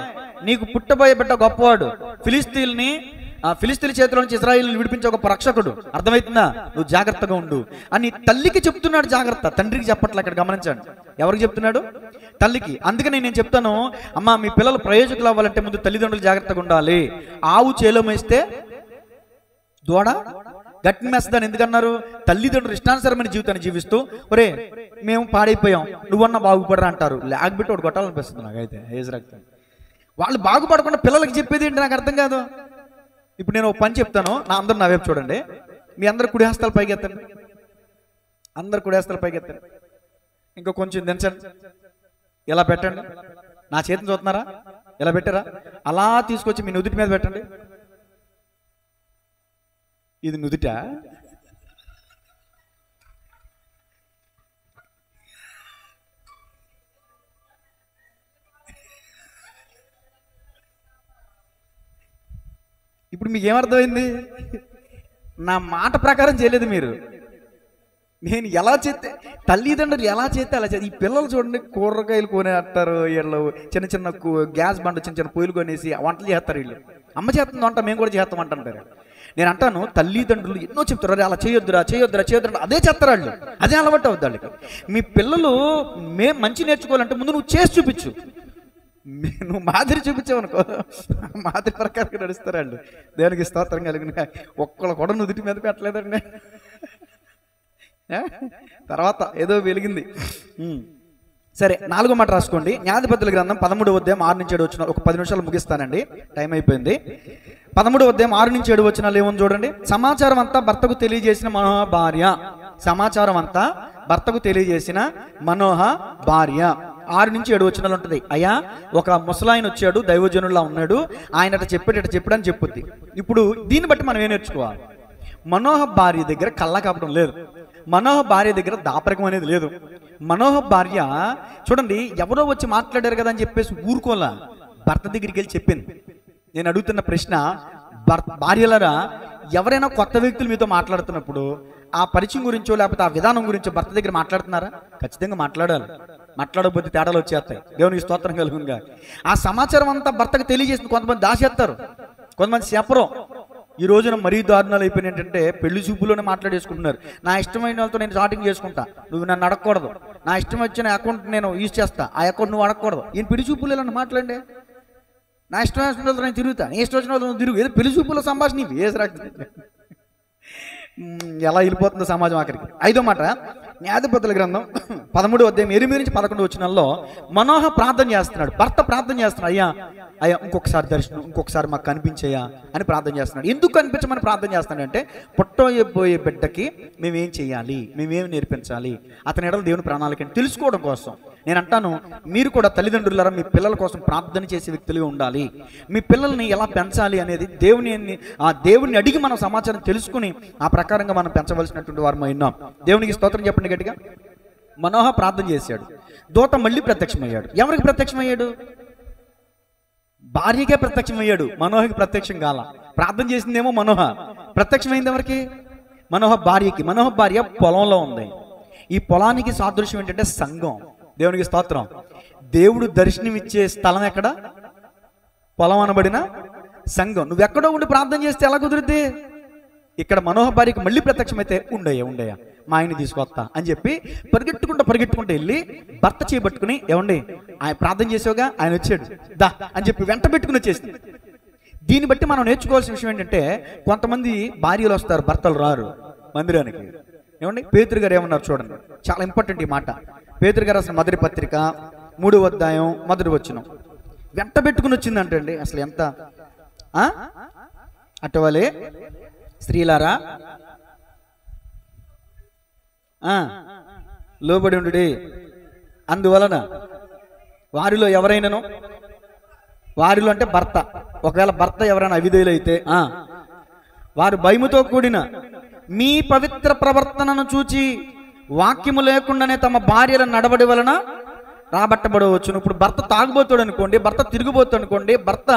నీకు పుట్టబోయే బిడ్డ గొప్పవాడు, ఫిలిస్తీన్ల చేతిలో నుంచి ఇజ్రాయిల్ని విడిపించే ఒక రక్షకుడు, అర్థమవుతుందా? నువ్వు జాగ్రత్తగా ఉండు అని తల్లికి చెప్తున్నాడు. జాగ్రత్త, తండ్రికి చెప్పట్లే. అక్కడ గమనించండి, ఎవరికి చెప్తున్నాడు? తల్లికి. అందుకని నేను చెప్తాను, అమ్మ మీ పిల్లలు ప్రయోజకులు అవ్వాలంటే ముందు తల్లిదండ్రులు జాగ్రత్తగా ఉండాలి. ఆవు చేలో మేస్తే దూడ గట్టి మేస్తదాన్ని ఎందుకన్నారు? తల్లిదండ్రులు ఇష్టానుసరమైన జీవితాన్ని జీవిస్తూ, ఒరే మేము పాడైపోయాం, నువ్వన్నా బాగుపడరా అంటారు. లేకపోతే ఒకటి కొట్టాలనిపిస్తుంది నాకైతే, ఏజ్ రక్తం. వాళ్ళు బాగుపడకుండా పిల్లలకి చెప్పేది ఏంటి నాకు అర్థం కాదు. ఇప్పుడు నేను ఒక పని చెప్తాను, అందరూ నా వైపు చూడండి. మీ అందరు కుడి హస్తాలు పైకి ఎత్తండి, అందరు కుడి హస్తాలు పైకి ఎత్తండి. ఇంకో కొంచెం దించండి, ఇలా పెట్టండి. నా చేతిని చూస్తున్నారా? ఇలా పెట్టారా? అలా తీసుకొచ్చి మీ నుదుటి మీద పెట్టండి. ఇది నుదుట. ఇప్పుడు మీకు ఏమర్థమైంది? నా మాట ప్రకారం చేయలేదు మీరు. నేను ఎలా చేస్తే, తల్లిదండ్రులు ఎలా చేస్తే అలా చేస్తే. ఈ పిల్లలు చూడండి, కూరగాయలు కొనేస్తారు, వీళ్ళు చిన్న చిన్న గ్యాస్ బండ చిన్న చిన్న పొయ్యిలు కొనేసి వంటలు చేస్తారు. వీళ్ళు అమ్మ చేస్తుంది వంట, మేము కూడా చేస్తాం అంటారు. నేను అంటాను, తల్లిదండ్రులు ఎన్నో చెప్తారు, అలా చేయొద్దురా అదే చేస్తారు వాళ్ళు, అదే అలవాటు అవుద్ది వాళ్ళకి. మీ పిల్లలు మంచి నేర్చుకోవాలంటే ముందు నువ్వు చేసి చూపించు. నువ్వు మాదిరి చూపించావనుకో, మాదిరి ప్రకారంగా నడుస్తారు వాళ్ళు. దేవునికి స్తోత్రం కలిగిన. ఒక్కళ్ళు కూడా నుదుటి మీద పెట్టలేదండి. తర్వాత ఏదో వెలిగింది. సరే, 4వ మాట రాసుకోండి. న్యాయాధిపతుల గ్రంథం 13వ అధ్యాయం 6 నుంచి 7 వచనాలు. ఒక 10 నిమిషాలు ముగిస్తానండి, టైం అయిపోయింది. 13వ అధ్యాయం 6 నుంచి 7 వచనాలు ఏమని చూడండి. సమాచారం అంతా భర్తకు తెలియజేసిన మనోహ భార్య. సమాచారం అంతా భర్తకు తెలియజేసిన మనోహ భార్య. 6 నుంచి 7 వచనాలు ఉంటుంది. అయ్యా, ఒక ముసలాయన వచ్చాడు, దైవజనుల్లా ఉన్నాడు, ఆయన చెప్పడని చెప్పుద్ది. ఇప్పుడు దీన్ని బట్టి మనం ఏం నేర్చుకోవాలి? మనోహ భార్య దగ్గర కళ్ళ కాపడం లేదు, మనోహ భార్య దగ్గర దాపరికం అనేది లేదు. మనోహ భార్య చూడండి, ఎవరో వచ్చి మాట్లాడారు కదా అని చెప్పేసి ఊరుకోలా, భర్త దగ్గరికి వెళ్ళి చెప్పింది. నేను అడుగుతున్న ప్రశ్న, భార్యలరా, ఎవరైనా కొత్త వ్యక్తులు మీతో మాట్లాడుతున్నప్పుడు ఆ పరిచయం గురించో లేకపోతే ఆ విధానం గురించో భర్త దగ్గర మాట్లాడుతున్నారా? ఖచ్చితంగా మాట్లాడాలి. మాట్లాడకపోతే తేడాలు వచ్చేస్తాయి. దేవునికి స్తోత్రం కలుగునుగా. ఆ సమాచారం అంతా భర్తకు తెలియజేసింది. కొంతమంది దాచేస్తారు, కొంతమంది చెప్పరు. ఈ రోజున మరీ దారుణాలు అయిపోయినాయి. ఏంటంటే పెళ్లి చూపులోనే మాట్లాడేసుకుంటున్నారు. నా ఇష్టమైన వాళ్ళతో నేను చాటింగ్ చేసుకుంటా, నువ్వు నన్ను అడగకూడదు, నా ఇష్టం వచ్చిన అకౌంట్ నేను యూజ్ చేస్తా, ఆ అకౌంట్ నువ్వు అడగకూడదు. ఈయన పెళ్లి చూపులు ఇలా మాట్లాడండి. నా ఇష్టం వచ్చిన వాళ్ళతో నేను తిరుగుతా, నీ ఇష్టం వచ్చిన వాళ్ళతో నువ్వు తిరుగు. ఏదో పెళ్లి చూపుల సంభాషణ ఇవి ఎలా వెళ్ళిపోతుందో సమాజం ఆఖరికి. 5వ మాట న్యాయాధిపతుల గ్రంథం 13వ అధ్యాయం 8 నుంచి 11 వచనాల్లో మనోహ ప్రార్థన చేస్తున్నాడు. భర్త ప్రార్థన చేస్తున్నాడు, అయ్యా అయ్యా ఇంకొకసారి దర్శనం, ఇంకొకసారి మాకు కనిపించయ్యా అని ప్రార్థన చేస్తున్నాడు. ఎందుకు కనిపించమని ప్రార్థన చేస్తున్నాడంటే పుట్టబోయే బిడ్డకి మేమేం చేయాలి, మేమేం నేర్పించాలి, అతని ఎడల దేవుని ప్రణాళిక తెలుసుకోవడం కోసం. నేను అంటాను, మీరు కూడా తల్లిదండ్రులారా మీ పిల్లల కోసం ప్రార్థన చేసే వ్యక్తులుగా ఉండాలి. మీ పిల్లల్ని ఎలా పెంచాలి అనేది దేవుని అడిగి మనం సమాచారం తెలుసుకుని ఆ ప్రకారంగా మనం పెంచవలసినటువంటి వారు ఉన్నాం. దేవునికి స్తోత్రం చెప్పండి గట్టిగా. మనోహ ప్రార్థన చేశాడు, దూత మళ్ళీ ప్రత్యక్షమయ్యాడు. ఎవరికి ప్రత్యక్షమయ్యాడు? భార్యకే ప్రత్యక్షమయ్యాడు, మనోహకి ప్రత్యక్షం కాల. ప్రార్థన చేసిందేమో మనోహ, ప్రత్యక్షమైంది ఎవరికి? మనోహ భార్యకి. మనోహ భార్య పొలంలో ఉంది. ఈ పొలానికి సాదృశ్యం ఏంటంటే సంఘం. దేవునికి స్తోత్రం. దేవుడు దర్శనం ఇచ్చే స్థలం ఎక్కడ? పొలం అనబడిన సంఘం. నువ్వెక్కడో ఉండి ప్రార్థన చేస్తే ఎలా కుదురుద్ది? ఇక్కడ మనోహ భార్యకి మళ్ళీ ప్రత్యక్షమైతే ఉండయ్యా మా ఆయన్ని తీసుకొస్తా అని చెప్పి పరిగెట్టుకుంటూ వెళ్ళి భర్త చేయబట్టుకుని, ఏమండి ఆయన ప్రార్థన చేసావుగా, ఆయన వచ్చాడు దా అని చెప్పి వెంట పెట్టుకుని వచ్చేసింది. దీన్ని బట్టి మనం నేర్చుకోవాల్సిన విషయం ఏంటంటే, కొంతమంది భార్యలు వస్తారు, భర్తలు రారు మందిరానికి. ఏమండి పేతురు గారు ఏమన్నారు చూడండి, చాలా ఇంపార్టెంట్ ఈ మాట. పేతురు గారు అసలు మొదటి పత్రిక 3వ అధ్యాయం 1వ వచనం వెంట పెట్టుకుని వచ్చిందంటండి. అసలు ఎంత అటువలే స్త్రీలారా లోబడి ఉండుడి, అందువలన వారిలో ఎవరైనాను, వారిలో అంటే భర్త, ఒకవేళ భర్త ఎవరైనా అవిధేయులైతే వారు భయముతో కూడిన మీ పవిత్ర ప్రవర్తనను చూచి వాక్యము లేకుండానే తమ భార్యల నడవడి వలన రాబట్టబడవచ్చును. ఇప్పుడు భర్త తాగుబోతాడు అనుకోండి, భర్త తిరిగిపోతాడు అనుకోండి, భర్త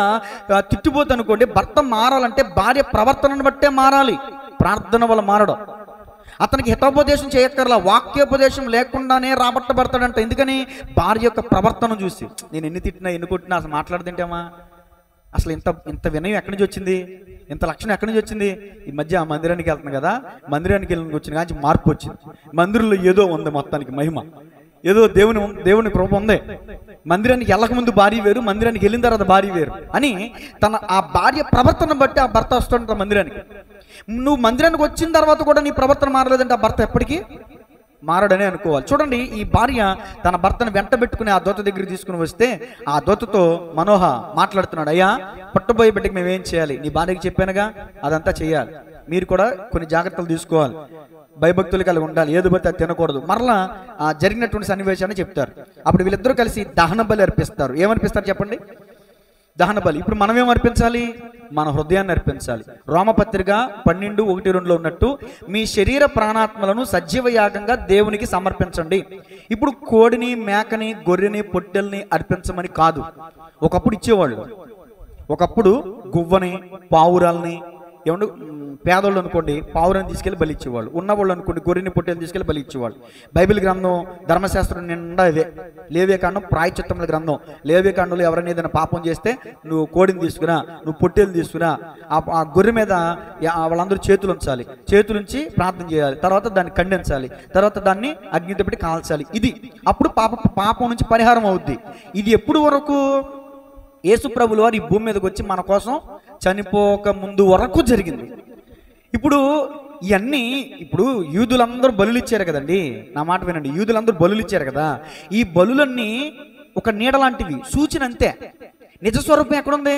తిట్టుపోతాడు అనుకోండి, భర్త మారాలంటే భార్య ప్రవర్తనను బట్టే మారాలి. ప్రార్థన వల్ల మారడం. అతనికి హితోపదేశం చేయక్కర్లా, వాక్యోపదేశం లేకుండానే రాబట్టబడతాడంట. ఎందుకని? భార్య యొక్క ప్రవర్తన చూసి. నేను ఎన్ని తిట్టినా ఎన్ని కొట్టినా అసలు మాట్లాడుతుంటామా? అసలు ఇంత వినయం ఎక్కడి నుంచి వచ్చింది, ఇంత లక్షణం ఎక్కడి నుంచి వచ్చింది? ఈ మధ్య మందిరానికి వెళ్తున్నాం కదా, మందిరానికి వెళ్ళి వచ్చిన కానీ మార్పు వచ్చింది. మందిరంలో ఏదో ఉంది, మొత్తానికి మహిమ ఏదో దేవుని కృప ఉంది. మందిరానికి వెళ్ళక ముందు భార్య వేరు, మందిరానికి వెళ్ళిన తర్వాత భార్య వేరు అని ఆ భార్య ప్రవర్తన బట్టి ఆ భర్త వస్తుంట మందిరానికి. నువ్వు మందిరానికి వచ్చిన తర్వాత కూడా నీ ప్రవర్తన మారలేదంటే ఆ భర్త ఎప్పటికీ మారడనే అనుకోవాలి. చూడండి, ఈ భార్య తన భర్తను వెంట పెట్టుకుని ఆ దూత దగ్గరికి తీసుకుని వస్తే ఆ దూతతో మనోహ మాట్లాడుతున్నాడు, అయ్యా పుట్టబోయే బిడ్డకి మేమేం చేయాలి? నీ భార్యకి చెప్పానుగా, అదంతా చేయాలి. మీరు కూడా కొన్ని జాగ్రత్తలు తీసుకోవాలి, భయభక్తులు కలిగి ఉండాలి, ఏది పడితే అది తినకూడదు. మరలా జరిగినటువంటి సన్నివేశాన్ని చెప్తారు. అప్పుడు వీళ్ళిద్దరూ కలిసి దహన బలి అర్పిస్తారు. ఏమర్పిస్తారు చెప్పండి? దహన బలి. ఇప్పుడు మనం ఏం అర్పించాలి? మన హృదయాన్ని అర్పించాలి. రోమపత్రిక 12:1-2లో ఉన్నట్టు మీ శరీర ప్రాణాత్మలను సజీవ యాగంగా దేవునికి సమర్పించండి. ఇప్పుడు కోడిని, మేకని, గొర్రెని, పొట్టెల్ని అర్పించమని కాదు. ఒకప్పుడు ఇచ్చేవాళ్ళు. ఒకప్పుడు గువ్వని, పావురాల్ని, ఏమంటే పేదోళ్ళు అనుకోండి పావురాన్ని తీసుకెళ్లి బలి ఇచ్చేవాళ్ళు, ఉన్నవాళ్ళు అనుకోండి గొర్రెని, పొట్టేలు తీసుకెళ్లి బలి ఇచ్చేవాళ్ళు. బైబిల్ గ్రంథం ధర్మశాస్త్రం నిండా ఇదే. లేవియకాండం ప్రాయశ్చిత్తముల గ్రంథం. లేవియకాండంలో ఎవరైనా ఏదైనా పాపం చేస్తే నువ్వు కోడిని తీసుకురా, నువ్వు పొట్టేలు తీసుకురా, ఆ గొర్రె మీద వాళ్ళందరూ చేతులు ఉంచాలి, చేతులుంచి ప్రార్థన చేయాలి, తర్వాత దాన్ని ఖండించాలి, తర్వాత దాన్ని అగ్నితో పెట్టి కాల్చాలి. ఇది అప్పుడు పాపం నుంచి పరిహారం అవుద్ది. ఇది ఎప్పుడు వరకు? యేసు ప్రభులు వారు ఈ భూమి మీదకి వచ్చి మన కోసం చనిపోక ముందు వరకు జరిగింది. ఇప్పుడు ఇవన్నీ ఇప్పుడు యూదులందరూ బలులు ఇచ్చారు కదండి, నా మాట వినండి, యూదులందరూ బలులు ఇచ్చారు కదా. ఈ బలులన్నీ ఒక నీడ లాంటివి, సూచన అంతే. నిజ స్వరూపం ఎక్కడుంది?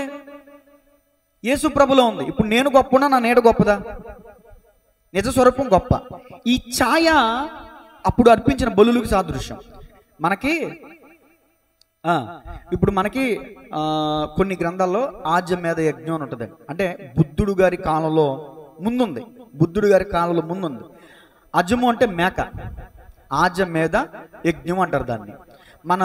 యేసు ప్రభులో ఉంది. ఇప్పుడు నేను గొప్పనా, నా నీడ గొప్పదా? నిజ స్వరూపం గొప్ప. ఈ ఛాయ అప్పుడు అర్పించిన బలులకు సాదృశ్యం. ఇప్పుడు మనకి కొన్ని గ్రంథాల్లో ఆజ్యమేధ యజ్ఞం అని ఉంటుంది. అంటే బుద్ధుడు గారి కాలంలో ముందుంది. అజము అంటే మేక, ఆజ్యమేధ యజ్ఞం అంటారు దాన్ని. మన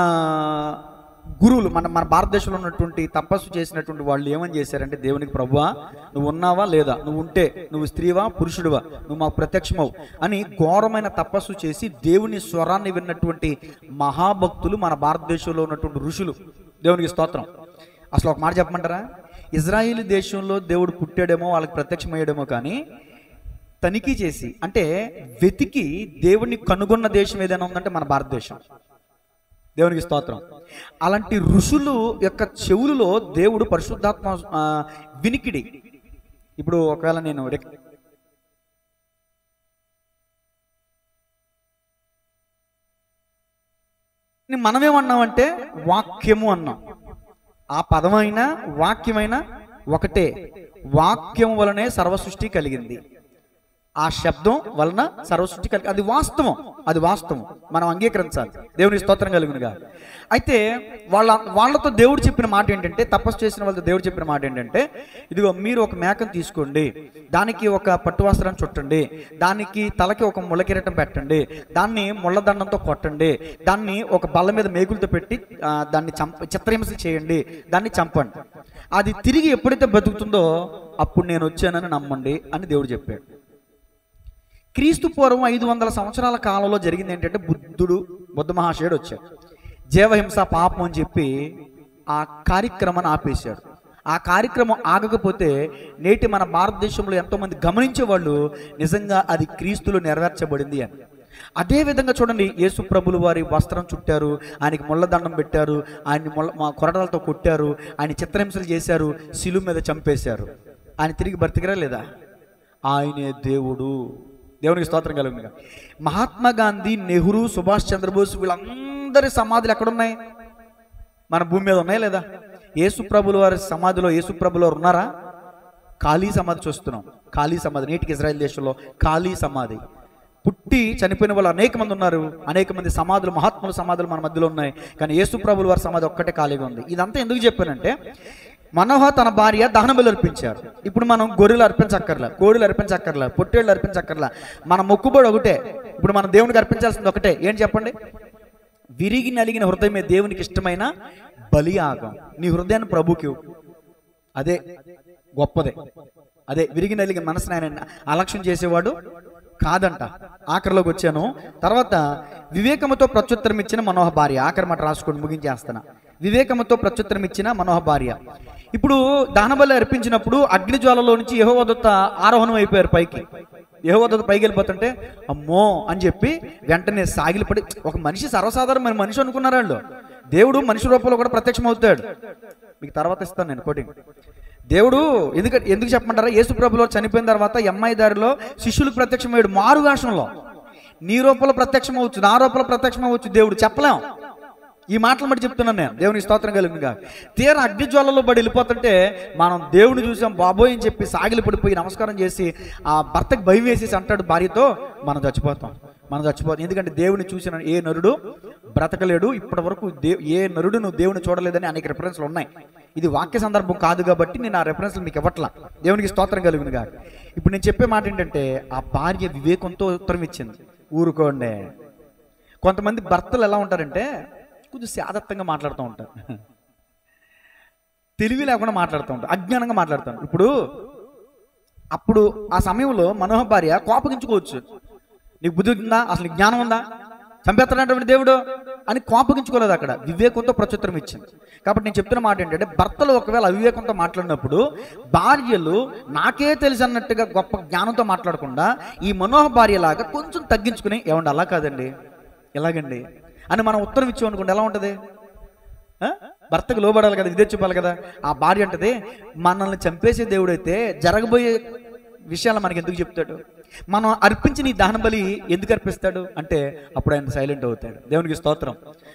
గురువులు, మన భారతదేశంలో ఉన్నటువంటి తపస్సు చేసినటువంటి వాళ్ళు ఏమని చేశారంటే, దేవునికి ప్రభువా నువ్వు ఉన్నావా లేదా, నువ్వు ఉంటే నువ్వు స్త్రీవా పురుషుడివా, నువ్వు మాకు ప్రత్యక్షమవు అని ఘోరమైన తపస్సు చేసి దేవుని స్వరాన్ని విన్నటువంటి మహాభక్తులు మన భారతదేశంలో ఉన్నటువంటి ఋషులు. దేవునికి స్తోత్రం. అసలు ఒక మాట చెప్పమంటారా? ఇజ్రాయేల్ దేశంలో దేవుడు పుట్టాడేమో, వాళ్ళకి ప్రత్యక్షమయ్యాడేమో, కానీ తనిఖీ చేసి అంటే వెతికి దేవుణ్ణి కనుగొన్న దేశం ఏదైనా ఉందంటే మన భారతదేశం. దేవునికి స్తోత్రం. అలాంటి ఋషులు యొక్క చెవులలో దేవుడు పరిశుద్ధాత్మ వినికిడి. ఇప్పుడు ఒకవేళ నేను మనమేమన్నామంటే వాక్యము అన్నాం. ఆ పదమైనా వాక్యమైనా ఒకటే. వాక్యం వలనే సర్వసృష్టి కలిగింది. ఆ శబ్దం వలన సర్వసృష్టి కలిగి, అది వాస్తవం, అది వాస్తవం, మనం అంగీకరించాలి. దేవుని స్తోత్రం కలుగునుగా. అయితే వాళ్ళతో దేవుడు చెప్పిన మాట ఏంటంటే, తపస్సు చేసిన వాళ్ళతో దేవుడు చెప్పిన మాట ఏంటంటే, ఇదిగో మీరు ఒక మేకను తీసుకోండి, దానికి ఒక పట్టు వస్త్రాన్ని చుట్టండి, దానికి తలకి ఒక ముళ్ళ కిరీటం పెట్టండి, దాన్ని ముళ్ళదండంతో కొట్టండి, దాన్ని ఒక బల్ల మీద మేకులతో పెట్టి దాన్ని చిత్రహింస చేయండి, దాన్ని చంపండి. అది తిరిగి ఎప్పుడైతే బతుకుతుందో అప్పుడు నేను వచ్చానని నమ్మండి అని దేవుడు చెప్పాడు. క్రీస్తు పూర్వం 500 సంవత్సరాల కాలంలో జరిగింది ఏంటంటే, బుద్ధ మహాశయుడు వచ్చాడు. జీవహింస పాపం అని చెప్పి ఆ కార్యక్రమాన్ని ఆపేశాడు. ఆ కార్యక్రమం ఆగకపోతే నేటి మన భారతదేశంలో ఎంతోమంది గమనించేవాళ్ళు నిజంగా అది క్రీస్తులో నెరవేర్చబడింది అని. అదేవిధంగా చూడండి, యేసు ప్రభులు వారి వస్త్రం చుట్టారు, ఆయనకి ముళ్ళదండం పెట్టారు, ఆయన్ని కొరడాలతో కొట్టారు, ఆయన చిత్రహింసలు చేశారు, శిలువ మీద చంపేశారు. ఆయన తిరిగి బ్రతికరా లేదా? ఆయనే దేవుడు. దేవునికి స్తోత్రం కలుగునుగా. మహాత్మా గాంధీ, నెహ్రూ, సుభాష్ చంద్రబోస్ వీళ్ళందరి సమాధులు ఎక్కడున్నాయి? మన భూమి మీద ఉన్నాయా లేదా? యేసు ప్రభుల వారి సమాధిలో యేసు ప్రభుల వారు ఉన్నారా? ఖాళీ సమాధి చూస్తున్నాం. ఖాళీ సమాధి నేటికి ఇజ్రాయెల్ దేశంలో ఖాళీ సమాధి. పుట్టి చనిపోయిన వాళ్ళు అనేక మంది ఉన్నారు, అనేక మంది సమాధులు, మహాత్ముల సమాధులు మన మధ్యలో ఉన్నాయి, కానీ యేసు ప్రభుల వారి సమాధి ఒక్కటే ఖాళీగా ఉంది. ఇదంతా ఎందుకు చెప్పానంటే, మనోహ తన భార్య దహనబలి అర్పించారు. ఇప్పుడు మనం గొర్రెలు అర్పించక్కర్లా, కోడిలు అర్పించక్కర్లా, పొట్టేళ్ళు అర్పించక్కర్లా, మన మొక్కుబడి ఒకటే. ఇప్పుడు మనం దేవునికి అర్పించాల్సింది ఒకటే. ఏంటి చెప్పండి? విరిగి నలిగిన హృదయమే దేవునికి ఇష్టమైన బలియాగం. నీ హృదయాన్ని ప్రభుకి, అదే గొప్పదే. అదే విరిగి నలిగిన మనసుని ఆయన అలక్ష్యం చేసేవాడు కాదంట. ఆఖరిలోకి వచ్చాను. తర్వాత వివేకముతో ప్రత్యుత్తరం ఇచ్చిన మనోహ భార్య. ఆఖరి మాట రాసుకోండి, ముగించేస్తాను. వివేకముతో ప్రత్యుత్తరం ఇచ్చిన మనోహ భార్య. ఇప్పుడు దహనబలి అర్పించినప్పుడు అగ్నిజ్వాలలో నుంచి యెహోవా దూత ఆరోహణం అయిపోయారు పైకి. యెహోవా దూత పైకి వెళ్ళిపోతుంటే అమ్మో అని చెప్పి వెంటనే సాగిలిపడి, ఒక మనిషి సర్వసాధారణమైన మనిషి అనుకున్నారు వాళ్ళు. దేవుడు మనిషి రూపంలో కూడా ప్రత్యక్షం అవుతాడు. మీకు తర్వాత ఇస్తాను నేను కోటింగ్. దేవుడు ఎందుకు చెప్పమంటారా? యేసు ప్రభులో చనిపోయిన తర్వాత ఎమ్మాయి దారిలో శిష్యులకు ప్రత్యక్షమయ్యాడు మారు వేషంలో. నీ రూపంలో ప్రత్యక్షం అవ్వచ్చు, నా రూపంలో ప్రత్యక్షం అవ్వచ్చు, దేవుడు చెప్పలేం. ఈ మాటలు బట్టి చెప్తున్నాను నేను. దేవునికి స్తోత్రం కలుగునుగా. తీరా అగ్నిజ్వాలలో బడి వెళ్ళిపోతుంటే మనం దేవుని చూసాం బాబోయ్ అని చెప్పి సాగిలి పడిపోయి నమస్కారం చేసి ఆ భర్తకి భయం వేసేసి అంటాడు భార్యతో, మనం చచ్చిపోతాం. ఎందుకంటే దేవుని చూసిన ఏ నరుడు బ్రతకలేడు. ఇప్పటి వరకు ఏ నరుడు నువ్వు దేవుని చూడలేదని అనేక రెఫరెన్స్లు ఉన్నాయి. ఇది వాక్య సందర్భం కాదు కాబట్టి నేను ఆ రెఫరెన్స్లు మీకు ఇవ్వట్లా. దేవునికి స్తోత్రం కలుగునుగా. ఇప్పుడు నేను చెప్పే మాట ఏంటంటే, ఆ భార్య వివేకంతో ఉత్తరం ఇచ్చింది. ఊరుకోండి. కొంతమంది భర్తలు ఎలా ఉంటారంటే కొంచెం శాదత్తంగా మాట్లాడుతూ ఉంటారు, తెలివి లేకుండా మాట్లాడుతూ ఉంటారు, అజ్ఞానంగా మాట్లాడుతారు. అప్పుడు ఆ సమయంలో మనోహ భార్య కోపగించుకోవచ్చు. నీకు బుద్ధి ఉందా? అసలు జ్ఞానం ఉందా? చంపేస్తాడంటే దేవుడు అని కోపగించుకోలేదు. అక్కడ వివేకంతో ప్రత్యుత్తరం ఇచ్చింది. కాబట్టి నేను చెప్తున్న మాట ఏంటంటే, భర్తలు ఒకవేళ అవివేకంతో మాట్లాడినప్పుడు భార్యలు నాకే తెలుసు అన్నట్టుగా గొప్ప జ్ఞానంతో మాట్లాడకుండా ఈ మనోహ భార్యలాగా కొంచెం తగ్గించుకుని, ఏమండి అలా కాదండి, ఎలాగండి అని మనం ఉత్తరం ఇచ్చామనుకోండి, ఎలా ఉంటుంది? భర్తకు లోబడాలి కదా, విధేయత చూపాలి కదా. ఆ భార్య అంటది, మనల్ని చంపేసే దేవుడైతే జరగబోయే విషయాలు మనకి ఎందుకు చెప్తాడు? మనం అర్పించిన ఈ దహన బలి ఎందుకు అర్పిస్తాడు అంటే అప్పుడు ఆయన సైలెంట్ అవుతాడు. దేవునికి స్తోత్రం.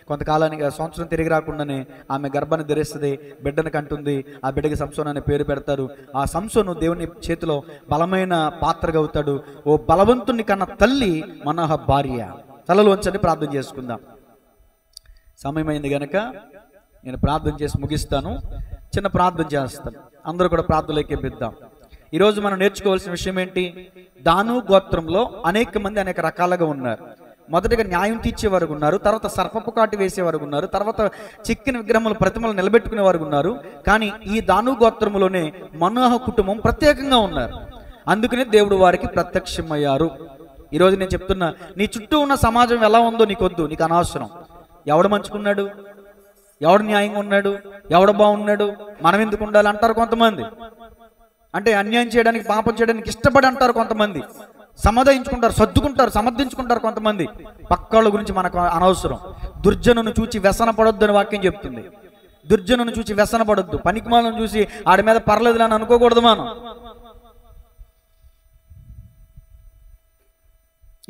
కొంతకాలానికి సంవత్సరం తిరిగి రాకుండానే ఆమె గర్భాన్ని ధరిస్తుంది, బిడ్డను కంటుంది. ఆ బిడ్డకి సంసోను అనే పేరు పెడతారు. ఆ సంసోను దేవుని చేతిలో బలమైన పాత్రగా అవుతాడు. ఓ బలవంతుని కన్న తల్లి మనోహ భార్య. తలలో ఉంచండి, ప్రార్థన చేసుకుందాం. సమయమైంది గనక నేను ప్రార్థన చేసి ముగిస్తాను. చిన్న ప్రార్థన చేస్తాను, అందరూ కూడా ప్రార్థనలోకి ఎక్కిద్దాం. ఈరోజు మనం నేర్చుకోవాల్సిన విషయం ఏంటి? దాను గోత్రంలో అనేక మంది అనేక రకాలుగా ఉన్నారు. మొదటిగా న్యాయం తీర్చేవారు ఉన్నారు, తర్వాత సర్పపు కాటు వేసేవారు ఉన్నారు, తర్వాత చిక్కిన విగ్రహములు ప్రతిమలు నిలబెట్టుకునే వారు ఉన్నారు. కానీ ఈ దాను గోత్రములోనే మనోహ కుటుంబం ప్రత్యేకంగా ఉన్నారు. అందుకనే దేవుడు వారికి ప్రత్యక్షమయ్యారు. ఈరోజు నేను చెప్తున్నా, నీ చుట్టూ ఉన్న సమాజం ఎలా ఉందో నీకొద్దు, నీకు అనవసరం. ఎవడు మంచుకున్నాడు, ఎవడు న్యాయంగా ఉన్నాడు, ఎవడు బాగున్నాడు, మనం ఎందుకు ఉండాలి అంటారు కొంతమంది. అంటే అన్యాయం చేయడానికి, పాపం చేయడానికి ఇష్టపడి అంటారు కొంతమంది. సమాధానించుకుంటారు, సర్దుకుంటారు, సమర్థించుకుంటారు కొంతమంది. పక్కోళ్ళ గురించి మనకు అనవసరం. దుర్జనును చూచి వ్యసన పడొద్దు అని వాక్యం చెప్తుంది. దుర్జనును చూచి వ్యసన పడొద్దు. పనికిమాలను చూసి ఆడి మీద పర్లేదు అని అనుకోకూడదు మనం.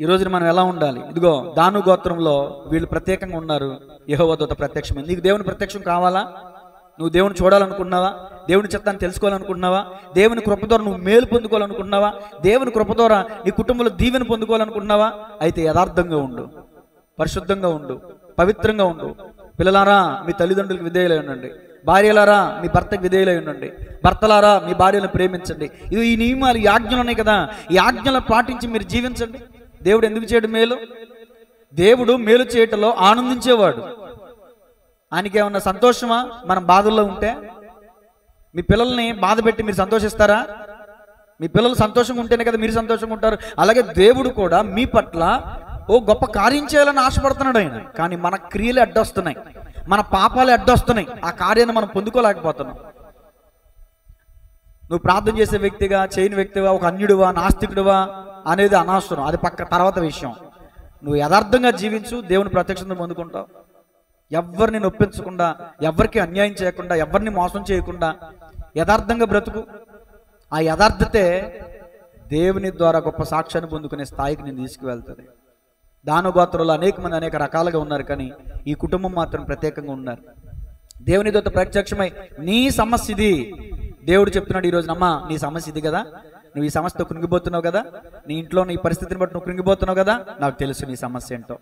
ఈ రోజున మనం ఎలా ఉండాలి? ఇదిగో దాను గోత్రంలో వీళ్ళు ప్రత్యేకంగా ఉన్నారు. యెహోవా దూత ప్రత్యక్షమైంది. నీకు దేవుని ప్రత్యక్షం కావాలా? నువ్వు దేవుని చూడాలనుకుంటున్నావా? దేవుని చిత్తాన్ని తెలుసుకోవాలనుకుంటున్నావా? దేవుని కృప ద్వారా నువ్వు మేలు పొందుకోవాలనుకుంటున్నావా? దేవుని కృప ద్వారా నీ కుటుంబంలో దీవెన పొందుకోవాలనుకుంటున్నావా? అయితే యథార్థంగా ఉండు, పరిశుద్ధంగా ఉండు, పవిత్రంగా ఉండు. పిల్లలారా మీ తల్లిదండ్రులకు విధేయులై ఉండండి. భార్యలారా మీ భర్తకు విధేయులై ఉండండి. భర్తలారా మీ భార్యను ప్రేమించండి. ఇది ఈ నియమాలు, ఈ ఆజ్ఞలు ఉన్నాయి కదా, ఈ ఆజ్ఞలను పాటించి మీరు జీవించండి. దేవుడు ఎందుకు చేయడం మేలు? దేవుడు మేలు చేయటంలో ఆనందించేవాడు. ఆయనకి ఏమన్నా సంతోషమా మనం బాధల్లో ఉంటే? మీ పిల్లల్ని బాధ పెట్టి మీరు సంతోషిస్తారా? మీ పిల్లలు సంతోషంగా ఉంటేనే కదా మీరు సంతోషంగా ఉంటారు. అలాగే దేవుడు కూడా మీ పట్ల ఓ గొప్ప కార్యం చేయాలని ఆశపడుతున్నాడు ఆయన. కానీ మన క్రియలు అడ్డొస్తున్నాయి, మన పాపాలు అడ్డొస్తున్నాయి. ఆ కార్యాన్ని మనం పొందుకోలేకపోతున్నాం. నువ్వు ప్రార్థన చేసే వ్యక్తిగా, చేయని వ్యక్తివా, ఒక అన్యుడివా, నాస్తికుడివా అనేది అనవసరం. అది పక్క తర్వాత విషయం. నువ్వు యథార్థంగా జీవించు, దేవుని ప్రత్యక్షతను పొందుకుంటావు. ఎవరిని నొప్పించకుండా, ఎవరికి అన్యాయం చేయకుండా, ఎవరిని మోసం చేయకుండా యథార్థంగా బ్రతుకు. ఆ యథార్థతే దేవుని ద్వారా గొప్ప సాక్ష్యాన్ని పొందుకునే స్థాయికి నేను తీసుకువెళ్తుంది. దాను గోత్రంలో అనేక మంది అనేక రకాలుగా ఉన్నారు, కానీ ఈ కుటుంబం మాత్రం ప్రత్యేకంగా ఉన్నారు. దేవుని దూత ప్రత్యక్షమై నీ సమస్య ఇది. దేవుడు చెప్తున్నాడు ఈరోజు, అమ్మా నీ సమస్య ఇది కదా, నువ్వు ఈ సమస్యతో కృంగిపోతున్నావు కదా, నీ ఇంట్లో నీ పరిస్థితిని బట్టి నువ్వు కృంగిపోతున్నావు కదా, నాకు తెలుసు నీ సమస్య ఏంటో.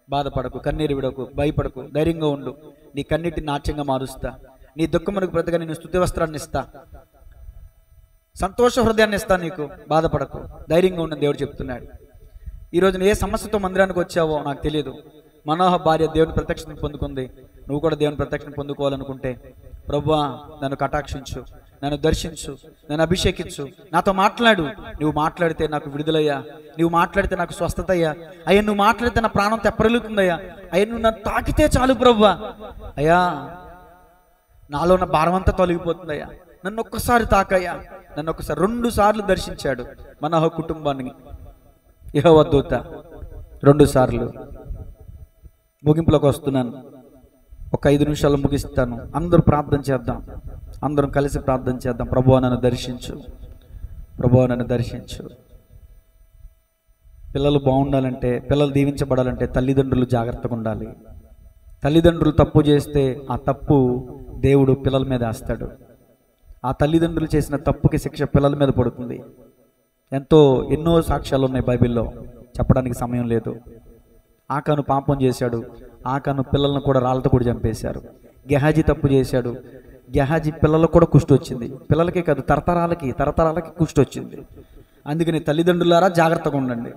బాధపడకు, కన్నీరు విడకు, భయపడకు, ధైర్యంగా ఉండు. నీ కన్నీటిని నాట్యంగా మారుస్తా. నీ దుఃఖమునకు ప్రతిగా నేను స్తుతి వస్త్రాన్ని ఇస్తా, సంతోష హృదయాన్ని ఇస్తా. నీకు బాధపడకు, ధైర్యంగా ఉండని దేవుడు చెప్తున్నాడు. ఈరోజు ఏ సమస్యతో మందిరానికి వచ్చావో నాకు తెలియదు. మనోహ భార్య దేవుని ప్రత్యక్షతను పొందుకుంది. నువ్వు కూడా దేవుని ప్రత్యక్షను పొందుకోవాలనుకుంటే, ప్రభువా నన్ను కటాక్షించు, నన్ను దర్శించు, నన్ను అభిషేకించు, నాతో మాట్లాడు. నువ్వు మాట్లాడితే నాకు విడుదలయ్యా, నువ్వు మాట్లాడితే నాకు స్వస్థత అయ్యా, అయ్యా నువ్వు మాట్లాడితే నా ప్రాణం తెప్పరిల్లుతుందయ్యా, అయ్యా నువ్వు నన్ను తాకితే చాలు ప్రభువా, అయ్యా నాలో ఉన్న భారం అంతా తొలగిపోతుందయ్యా, నన్ను ఒక్కసారి తాకయ్యా. నన్ను ఒక్కసారి 2 సార్లు దర్శించాడు మనోహ కుటుంబాన్ని యెహోవా దూత, 2 సార్లు. ముగింపులోకి వస్తున్నాను, ఒక 5 నిమిషాలు ముగిస్తాను. అందరూ ప్రార్థన చేద్దాం, అందరం కలిసి ప్రార్థన చేద్దాం. ప్రభువా నన్ను దర్శించు, ప్రభువా నన్ను దర్శించు. పిల్లలు బాగుండాలంటే, పిల్లలు దీవించబడాలంటే తల్లిదండ్రులు జాగ్రత్తగా ఉండాలి. తల్లిదండ్రులు తప్పు చేస్తే ఆ తప్పు దేవుడు పిల్లల మీద వేస్తాడు. ఆ తల్లిదండ్రులు చేసిన తప్పుకి శిక్ష పిల్లల మీద పడుతుంది. ఎన్నో సాక్ష్యాలు ఉన్నాయి బైబిల్లో, చెప్పడానికి సమయం లేదు. ఆకాను పాపం చేశాడు, ఆకాను పిల్లలను కూడా రాళ్ళతో కూడా చంపేశారు. గెహాజీ తప్పు చేశాడు, గెహాజీ పిల్లలకు కూడా కుష్టి వచ్చింది. పిల్లలకే కాదు, తరతరాలకి కుష్టి వచ్చింది. అందుకని తల్లిదండ్రులారా జాగ్రత్తగా ఉండండి.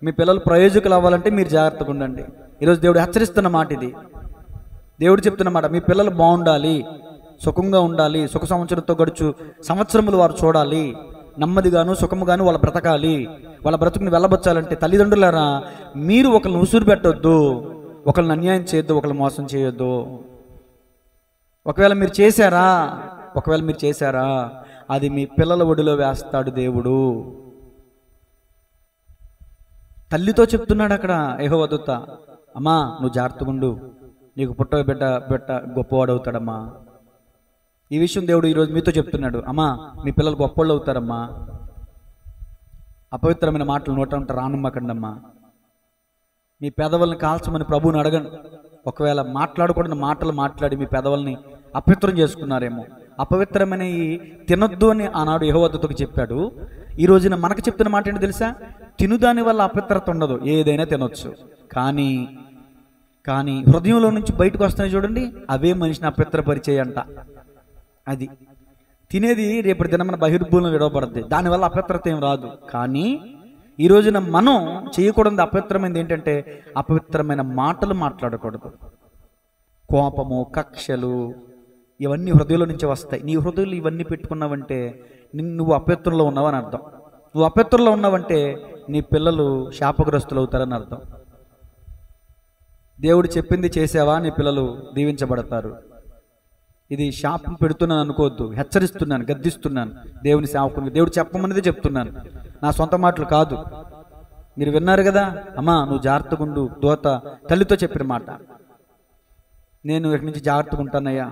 మీ పిల్లలు ప్రయోజకులు అవ్వాలంటే మీరు జాగ్రత్తగా ఉండండి. ఈరోజు దేవుడు హెచ్చరిస్తున్న మాట ఇది. దేవుడు చెప్తున్న మాట, మీ పిల్లలు బాగుండాలి, సుఖంగా ఉండాలి, సుఖ సంవత్సరంతో గడుచు సంవత్సరములు వారు చూడాలి, నెమ్మదిగాను సుఖముగాను వాళ్ళ బ్రతకాలి. వాళ్ళ బ్రతుకుని వెళ్ళబొచ్చాలంటే తల్లిదండ్రులారా మీరు ఒకరిని ఉసురు పెట్టొద్దు, ఒకరిని అన్యాయం చేయొద్దు, ఒకరిని మోసం చేయొద్దు. ఒకవేళ మీరు చేశారా అది మీ పిల్లల ఒడిలో వేస్తాడు దేవుడు. తల్లితో చెప్తున్నాడు అక్కడ యెహోవా దూత, అమ్మా నువ్వు జాగ్రత్తగా ఉండు, నీకు పుట్ట బిడ్డ గొప్పవాడు అవుతాడమ్మా. ఈ విషయం దేవుడు ఈరోజు మీతో చెప్తున్నాడు. అమ్మా మీ పిల్లలు గొప్పవాళ్ళు అవుతారమ్మా. అపవిత్రమైన మాటలు నోట ఉంటే రానమ్మకండమ్మా. మీ పెదవుల్ని కాల్చమని ప్రభువుని అడగండి. ఒకవేళ మాట్లాడకూడని మాటలు మాట్లాడి మీ పెదవుల్ని అపవిత్రం చేసుకున్నారేమో. అపవిత్రమైనవి తినొద్దు అని ఆనాడు యెహోవా దూతకు చెప్పాడు. ఈ రోజున మనకు చెప్తున్న మాట ఏంటి తెలుసా? తినుదాని వల్ల అపవిత్రత ఉండదు, ఏదైనా తినొచ్చు. కానీ హృదయంలో నుంచి బయటకు వస్తున్నాయి చూడండి, అవే మనిషిని అపవిత్రపరిచేయంట. అది తినేది రేపటి దినమైన బహిర్భూలం విడవబడుద్ది, దానివల్ల అపవిత్రత ఏం రాదు. కానీ ఈ రోజున మనం చేయకూడదు అపవిత్రమైనది ఏంటంటే, అపవిత్రమైన మాటలు మాట్లాడకూడదు. కోపము, కక్షలు ఇవన్నీ హృదయంలో నుంచి వస్తాయి. నీ హృదయంలో ఇవన్నీ పెట్టుకున్నావంటే నువ్వు అపవిత్రంలో ఉన్నావని అర్థం. నువ్వు అపవిత్రంలో ఉన్నావంటే నీ పిల్లలు శాపగ్రస్తులు అవుతారని అర్థం. దేవుడు చెప్పింది చేసావా, నీ పిల్లలు దీవించబడతారు. ఇది శాపం పెడుతున్నాను అనుకోవద్దు, హెచ్చరిస్తున్నాను, గద్దిస్తున్నాను. దేవుని సేవకుని దేవుడు చెప్పమనేది చెప్తున్నాను, నా సొంత మాటలు కాదు. మీరు విన్నారు కదా, అమ్మా నువ్వు జాగ్రత్తగా ఉండు. దూత తల్లితో చెప్పిన మాట, నేను ఇక్కడి నుంచి జాగ్రత్తగా ఉంటానయ్యా,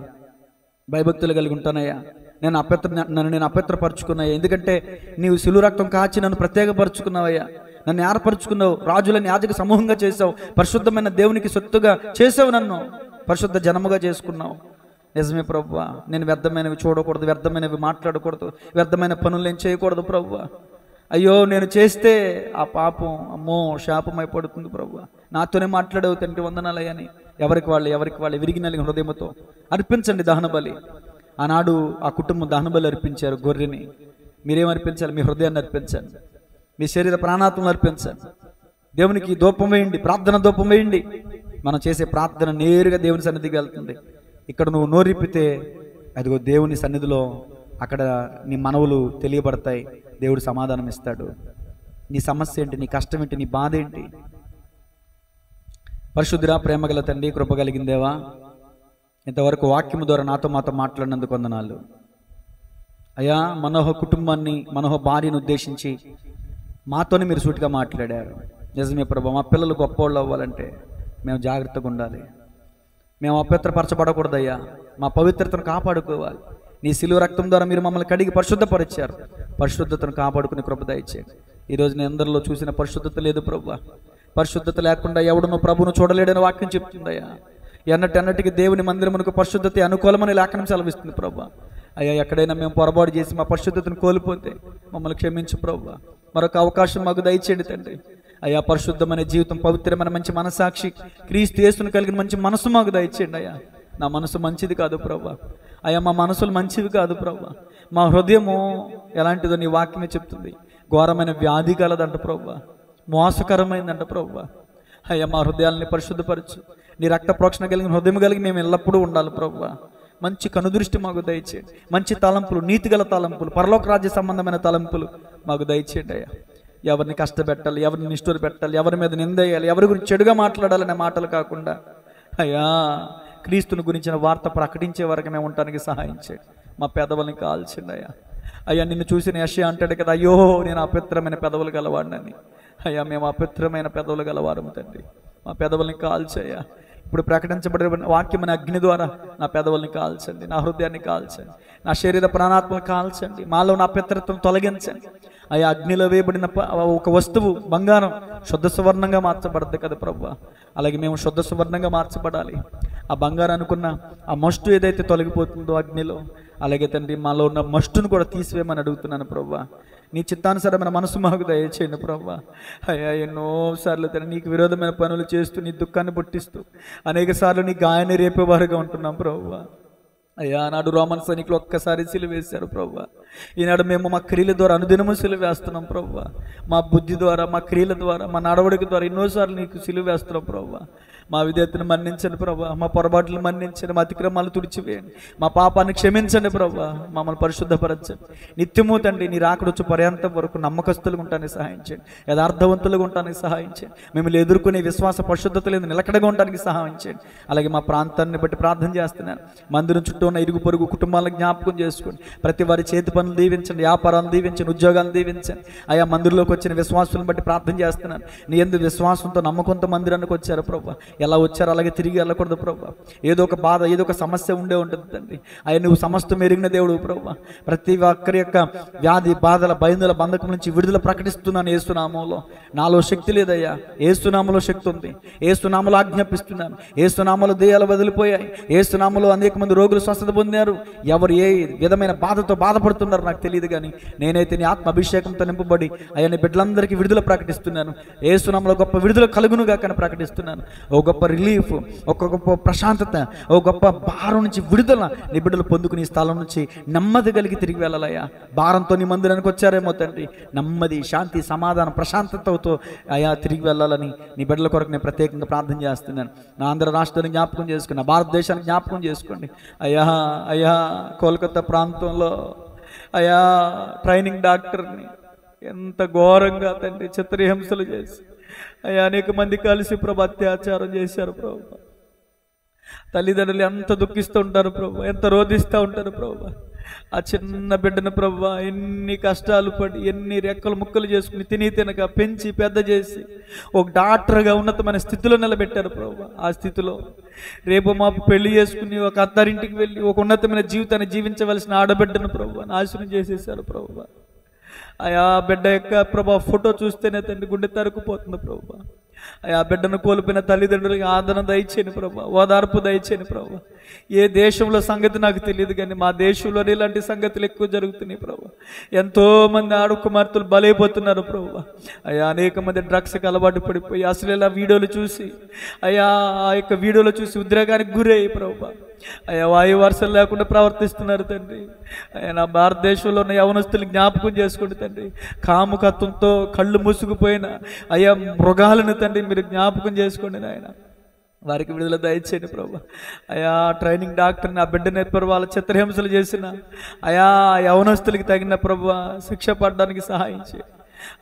భయభక్తులు కలిగి ఉంటానయ్యా, నన్ను నేను అపవిత్రపరుచుకున్నాయ్యా. ఎందుకంటే నీవు శిలువ రక్తం కాచి నన్ను ప్రత్యేకపరుచుకున్నావయ్యా. నన్ను ఏర్పరచుకున్నావు, రాజులని యాజక సమూహంగా చేసావు, పరిశుద్ధమైన దేవునికి సొత్తుగా చేసావు, నన్ను పరిశుద్ధ జనముగా చేసుకున్నావు. నిజమే ప్రభువా, నేను వ్యర్థమైనవి చూడకూడదు, వ్యర్థమైనవి మాట్లాడకూడదు, వ్యర్థమైన పనులు నేను చేయకూడదు ప్రభువా. అయ్యో నేను చేస్తే ఆ పాపం అమ్మో శాపమైపడుతుంది ప్రభువా. నాతోనే మాట్లాడవు తండ్రి, వందనాలయ్యని ఎవరికి వాళ్ళు విరిగి నలిగిన హృదయంతో అర్పించండి దహన బలి. ఆనాడు ఆ కుటుంబం దహన బలి అర్పించారు గొర్రెని. మీరేం అర్పించాలి? మీ హృదయాన్ని అర్పించండి, మీ శరీర ప్రాణాత్మను అర్పించండి. దేవునికి ధూపం వేయండి, ప్రార్థన ధూపం వేయండి. మనం చేసే ప్రార్థన నేరుగా దేవుని సన్నిధికి వెళ్తుంది. ఇక్కడ నువ్వు నోరిప్పితే అదిగో దేవుని సన్నిధిలో అక్కడ నీ మనవులు తెలియబడతాయి, దేవుడు సమాధానం ఇస్తాడు. నీ సమస్య ఏంటి, నీ కష్టం ఏంటి, నీ బాధ ఏంటి? పరిశుద్ధుడా, ప్రేమగల తండ్రి, కృప కలిగిందేవా, ఇంతవరకు వాక్యము ద్వారా నాతో మాతో మాట్లాడినందుకు వందనాలు అయ్యా. మనోహ కుటుంబాన్ని, మనోహ భార్యను ఉద్దేశించి మాతోనే మీరు సూటిగా మాట్లాడారు. నిజమే ప్రభా, మా పిల్లలు గొప్పవాళ్ళు అవ్వాలంటే మేము జాగ్రత్తగా ఉండాలి, మేము అపవిత్రపరచబడకూడదయ్యా, మా పవిత్రతను కాపాడుకోవాలి. నీ శిలువ రక్తం ద్వారా మీరు మమ్మల్ని కడిగి పరిశుద్ధపరిచారు, పరిశుద్ధతను కాపాడుకుని కృప దయచేయండి. ఈరోజు నేను అందరిలో చూసిన పరిశుద్ధత లేదు ప్రభువా. పరిశుద్ధత లేకుండా ఎవడునో ప్రభువును చూడలేడని వాక్యం చెప్తుందయ్యా. ఎన్నటికి దేవుని మందిరమునకు పరిశుద్ధత అనుకూలమని లేఖనం సెలవిస్తుంది ప్రభువా. అయ్యా, ఎక్కడైనా మేము పొరపాటు చేసి మా పరిశుద్ధతను కోల్పోతే మమ్మల్ని క్షమించు ప్రభువా. మరొక అవకాశం మాకు దయచేయండి తండ్రి. అయ్యా, పరిశుద్ధమైన జీవితం, పవిత్రమైన మంచి మనసాక్షి, క్రీస్తు యేసును కలిగిన మంచి మనసు మాకు దయచేయండి అయ్యా. నా మనసు మంచిది కాదు ప్రభువా. అయ్యా, మా మనసులు మంచివి కాదు ప్రభువా. మా హృదయము ఎలాంటిదో నీ వాక్యమే చెప్తుంది. ఘోరమైన వ్యాధి కలదంట ప్రభువా, మోసకరమైందంట ప్రభువా. అయ్యా, మా హృదయాలని పరిశుద్ధపరచు. నీ రక్త ప్రోక్షణ కలిగిన హృదయం కలిగి మేము ఎల్లప్పుడూ ఉండాలి ప్రభువా. మంచి కనుదృష్టి మాకు దయచేయండి. మంచి తలంపులు, నీతిగల తలంపులు, పరలోక రాజ్య సంబంధమైన తలంపులు మాకు దయచేయండి అయ్యా. ఎవరిని కష్టపెట్టాలి, ఎవరిని నిష్ఠూరు పెట్టాలి, ఎవరి మీద నిందేయాలి, ఎవరి గురించి చెడుగా మాట్లాడాలనే మాటలు కాకుండా అయ్యా, క్రీస్తుని గురించిన వార్త ప్రకటించే వరకు మేము ఉండటానికి సహాయం చేయండి. మా పెదవుల్ని కాల్చండి అయ్యా. అయ్యా, నిన్ను చూసిన యెషయా అంటాడు కదా, అయ్యో నేను అపవిత్రమైన పెదవులు గలవాడినని. అయ్యా, మేము అపవిత్రమైన పెదవులు గలవారము తండ్రి. మా పెదవుల్ని కాల్చయ్యా. ఇప్పుడు ప్రకటించబడిన వాక్యం అనే అగ్ని ద్వారా నా పెదవుల్ని కాల్చండి, నా హృదయాన్ని కాల్చండి, నా శరీర ప్రాణాత్మను కాల్చండి, మాలో నా అపవిత్రతను తొలగించండి. అయ్యా, అగ్నిలో వేయబడిన ఒక వస్తువు బంగారం శుద్ధ సువర్ణంగా మార్చబడద్దు కదా ప్రభువా. అలాగే మేము శుద్ధ సువర్ణంగా మార్చబడాలి. ఆ బంగారం అనుకున్న ఆ మస్టు ఏదైతే తొలగిపోతుందో అగ్నిలో, అలాగే తండ్రి మాలో ఉన్న మస్టును కూడా తీసివేయమని అడుగుతున్నాను ప్రభువా. నీ చిత్తానుసారమైన మనసు మాకు దయచేయండి ప్రభువా. అయ్యా, ఎన్నోసార్లు తండ్రి నీకు విరోధమైన పనులు చేస్తూ, నీ దుఃఖాన్ని పుట్టిస్తూ, అనేక సార్లు నీ గాయాన్ని రేపేవారుగా ఉంటున్నాం ప్రభువా. అయ్యా, నాడు రోమన్ సైనికులు ఒక్కసారి సిలువేశారు ప్రభువా. ఈనాడు మేము మా క్రియల ద్వారా అనుదినము సిలువేస్తున్నాం ప్రభువా. మా బుద్ధి ద్వారా, మా క్రియల ద్వారా, మా నడవడిక ద్వారా ఎన్నోసార్లు నీకు సిలువేస్తున్నాం ప్రభువా. మా విధేయతను మన్నించండి ప్రభువా. మా పొరపాట్లను మన్నించండి, మా అతిక్రమాలు తుడిచివేయండి, మా పాపాన్ని క్షమించండి ప్రభువా. మమ్మల్ని పరిశుద్ధపరచండి. నిత్యము తండ్రి నీ రాకడొచ్చు పర్యంతం వరకు నమ్మకస్తులుగా ఉండడానికి సహాయం చేయండి, యథార్థవంతులుగా ఉండడానికి సహాయం చేయండి. మిమ్మల్ని ఎదుర్కొనే విశ్వాస పరిశుద్ధత లేదు నిలకడగా ఉండడానికి సహాయం చేయండి. అలాగే మా ప్రాంతాన్ని బట్టి ప్రార్థన చేస్తున్నాను. మందిరం చుట్టూ ఉన్న ఇరుగు పొరుగు కుటుంబాలను జ్ఞాపకం చేసుకోండి. ప్రతి వారి చేతి పనులు దీవించండి, వ్యాపారాలను దీవించండి, ఉద్యోగాలను దీవించండి. అయా, మందిరంలోకి వచ్చిన విశ్వాసులను బట్టి ప్రార్థన చేస్తున్నాను. నీ యందు విశ్వాసంతో నమ్మకంతో మందిరానికి వచ్చారు ప్రభు. ఎలా వచ్చారో అలాగే తిరిగి వెళ్ళకూడదు ప్రభు. ఏదో ఒక బాధ, ఏదో ఒక సమస్య ఉండే ఉంటుంది తండ్రి. అయ్యా, నువ్వు సమస్తం ఎరిగిన దేవుడు ప్రభు. ప్రతి ఒక్కరి యొక్క వ్యాధి, బాధల, బైందుల బంధకం నుంచి విడుదల ప్రకటిస్తున్నాను యేసునామంలో. నాలో శక్తి లేదయ్యా, యేసునామంలో శక్తి ఉంది. యేసునామంలో ఆజ్ఞాపిస్తున్నాను. యేసునామంలో దెయ్యాలు వదిలిపోయాయి. యేసునామంలో అనేక మంది రోగులు స్వస్థత పొందారు. ఎవరు ఏ విధమైన బాధతో బాధపడుతున్నారు నాకు తెలియదు, కానీ నేనైతే నీ ఆత్మ అభిషేకంతో నింపబడి అయ్యా నీ బిడ్డలందరికీ విడుదల ప్రకటిస్తున్నాను. యేసునామంలో గొప్ప విడుదల కలుగునుగా కానీ ప్రకటిస్తున్నాను. ఓ గొప్ప రిలీఫ్, ఒక గొప్ప ప్రశాంతత, ఓ గొప్ప భారం నుంచి విడుదల నీ బిడ్డలు పొందుకుని ఈ స్థలం నుంచి నెమ్మది కలిగి తిరిగి వెళ్ళాలయ్యా. భారంతో నీ మందిరానికి వచ్చారేమో తండ్రి, నెమ్మది, శాంతి, సమాధానం, ప్రశాంతతతో అయ్యా తిరిగి వెళ్ళాలని నీ బిడ్డల కొరకు నేను ప్రత్యేకంగా ప్రార్థన చేస్తున్నాను. నా ఆంధ్ర రాష్ట్రాన్ని జ్ఞాపకం చేసుకుని, భారతదేశాన్ని జ్ఞాపకం చేసుకోండి అయ్యా. అయ్యా, కోల్కతా ప్రాంతంలో అయ్యా ట్రైనింగ్ డాక్టర్ని ఎంత ఘోరంగా తండ్రి చిత్రహింసలు చేసి అయ్యా అనేక మంది కలిసి ప్రభు అత్యాచారం చేశారు ప్రభు. తల్లిదండ్రులు ఎంత దుఃఖిస్తూ ఉంటారు ప్రభు, ఎంత రోధిస్తూ ఉంటారు ప్రభు. ఆ చిన్న బిడ్డను ప్రభు ఎన్ని కష్టాలు పడి, ఎన్ని రెక్కలు ముక్కలు చేసుకుని తినక పెంచి పెద్ద చేసి ఒక డాక్టర్గా ఉన్నతమైన స్థితిలో నిలబెట్టారు ప్రభు. ఆ స్థితిలో రేపు మాపు పెళ్లి చేసుకుని ఒక అత్తారింటికి వెళ్ళి ఒక ఉన్నతమైన జీవితాన్ని జీవించవలసిన ఆడబిడ్డను ప్రభు నాశనం చేసేసారు ప్రభు. అయా బిడ్డ యొక్క ప్రభా ఫోటో చూస్తేనే తండ్రి గుండె తరుకుపోతుంది ప్రభా. అయా బిడ్డను కోల్పోయిన తల్లిదండ్రులకి ఆదరణ దయచేయని ప్రభా, ఓదార్పు దయచేయని ప్రభా. ఏ దేశంలో సంగతి నాకు తెలియదు కానీ మా దేశంలోనే ఇలాంటి సంగతులు ఎక్కువ జరుగుతున్నాయి ప్రభా. ఎంతో మంది ఆడకుమార్తెలు బలైపోతున్నారు ప్రభా. అయా అనేక మంది డ్రగ్స్కి అలవాటు పడిపోయి అసలు ఇలా వీడియోలు చూసి అయా ఆ యొక్క వీడియోలు చూసి ఉద్రేకానికి గురయ్యి ప్రభా. అయ్యా వాయు వర్షాలు లేకుండా ప్రవర్తిస్తున్నారు తండ్రి. అయ్యా నా భారతదేశంలో ఉన్న యవనస్తులు జ్ఞాపకం చేసుకోండి తండ్రి. కాముకత్వంతో కళ్ళు మూసుకుపోయిన అయ్యా మృగాలను తండ్రి మీరు జ్ఞాపకం చేసుకోండి నాయన. వారికి విడుదల దయచేయండి ప్రభా. అయా ట్రైనింగ్ డాక్టర్ని ఆ బిడ్డ నేర్పరు వాళ్ళ చిత్రహింసలు చేసిన అయా యవనస్తులకి తగిన ప్రభా శిక్ష పడడానికి సహాయం చేయండి.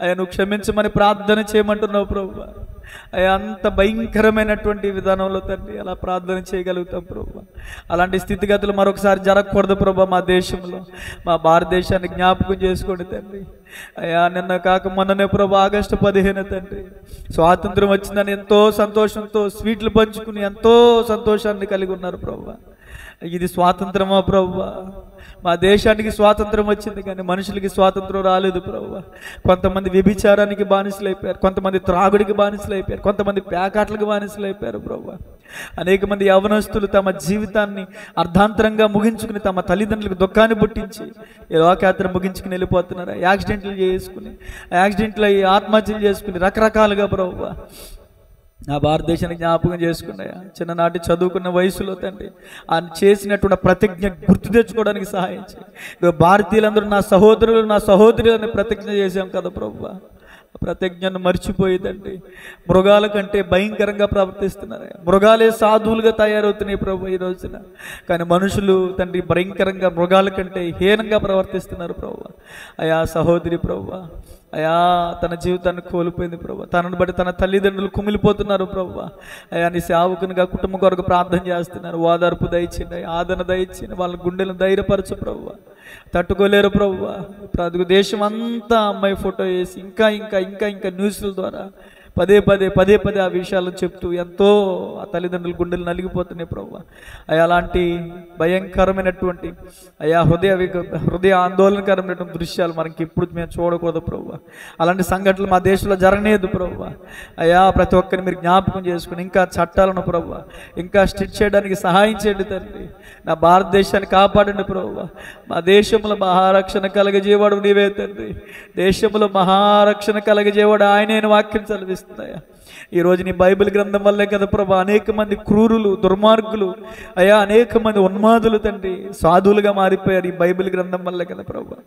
అయ్యా నువ్వు క్షమించమని ప్రార్థన చేయమంటున్నావు ప్రభా. అయ్యా అంత భయంకరమైనటువంటి విధానంలో తండ్రి అలా ప్రార్థన చేయగలుగుతాం ప్రభా. అలాంటి స్థితిగతులు మరొకసారి జరగకూడదు ప్రభా. మా దేశంలో మా భారతదేశాన్ని జ్ఞాపకం చేసుకోండి తండ్రి. అయ్యా నిన్న కాక మొన్ననే ప్రభా ఆగస్టు 15 తండ్రి స్వాతంత్రం వచ్చిందని ఎంతో సంతోషంతో స్వీట్లు పంచుకుని ఎంతో సంతోషాన్ని కలిగి ఉన్నారు ప్రభా. ఇది స్వాతంత్రమా ప్రభువా? మా దేశానికి స్వాతంత్రం వచ్చింది కానీ మనుషులకి స్వాతంత్రం రాలేదు ప్రభువా. కొంతమంది వ్యభిచారానికి బానిసలు అయిపోయారు, కొంతమంది త్రాగుడికి బానిసలు అయిపోయారు, కొంతమంది పేకాట్లకు బానిసలు అయిపోయారు ప్రభువా. అనేక మంది యవనస్తులు తమ జీవితాన్ని అర్ధాంతరంగా ముగించుకుని తమ తల్లిదండ్రులకు దుఃఖాన్ని పుట్టించి ఈ లోకయాత్ర ముగించుకుని వెళ్ళిపోతున్నారు. యాక్సిడెంట్లు చేసుకుని యాక్సిడెంట్లు అయ్యి ఆత్మహత్యలు చేసుకుని రకరకాలుగా ప్రభువా. నా భారతదేశాన్ని జ్ఞాపకం చేసుకున్నాయా చిన్ననాటి చదువుకున్న వయసులో తండ్రి ఆయన చేసినటువంటి ప్రతిజ్ఞ గుర్తు తెచ్చుకోవడానికి సహాయం చేయి. భారతీయులందరూ నా సహోదరులు నా సహోదరులని ప్రతిజ్ఞ చేశాం కదా ప్రభువా. ప్రతిజ్ఞను మర్చిపోయేదండి మృగాల కంటే భయంకరంగా ప్రవర్తిస్తున్నారు. మృగాలే సాధువులుగా తయారవుతున్నాయి ప్రభు ఈ రోజున. కానీ మనుషులు తండ్రి భయంకరంగా మృగాల కంటే హీనంగా ప్రవర్తిస్తున్నారు ప్రభు. అయా సహోదరి ప్రభు అయా తన జీవితాన్ని కోల్పోయింది ప్రభు. తనను బట్టి తన తల్లిదండ్రులు కుమిలిపోతున్నారు ప్రభు. అయా నీ సేవకునిగా కుటుంబం కొరకు ప్రార్థన చేస్తున్నారు. ఓదార్పు దయచేయండి, ఆదరణ దయచేయండి, వాళ్ళ గుండెలను ధైర్యపరచు ప్రభు. తట్టుకోలేరు ప్రభు. దేశం అంతా అమ్మాయి ఫోటో వేసి ఇంకా ఇంకా ఇంకా ఇంకా న్యూస్ల ద్వారా పదే పదే ఆ విషయాలను చెప్తూ ఎంతో ఆ తల్లిదండ్రుల గుండెలు నలిగిపోతున్నాయి ప్రభు. అయా అలాంటి భయంకరమైనటువంటి అయా హృదయ ఆందోళనకరమైనటువంటి దృశ్యాలు మనకి ఇప్పుడు మేము చూడకూడదు ప్రభు. అలాంటి సంఘటనలు మా దేశంలో జరగలేదు ప్రభు. అయా ప్రతి ఒక్కరిని మీరు జ్ఞాపకం చేసుకుని ఇంకా చట్టాలను ప్రభు ఇంకా స్ట్రిక్ట్ చేయడానికి సహాయం చేయండి తండ్రి. నా భారతదేశాన్ని కాపాడండి ప్రభు. మా దేశంలో మహారక్షణ కలగజేవాడు నీవే తండ్రి. దేశంలో మహారక్షణ కలగజేవాడు ఆయనే వాక్యం చదివిస్తుంది. ఈరోజు నీ బైబిల్ గ్రంథం వల్లే కదా ప్రభా అనేక మంది క్రూరులు దుర్మార్గులు అయా అనేక మంది ఉన్మాదులు తండ్రి సాధువులుగా మారిపోయారు. ఈ బైబిల్ గ్రంథం వల్లే కదా ప్రభా.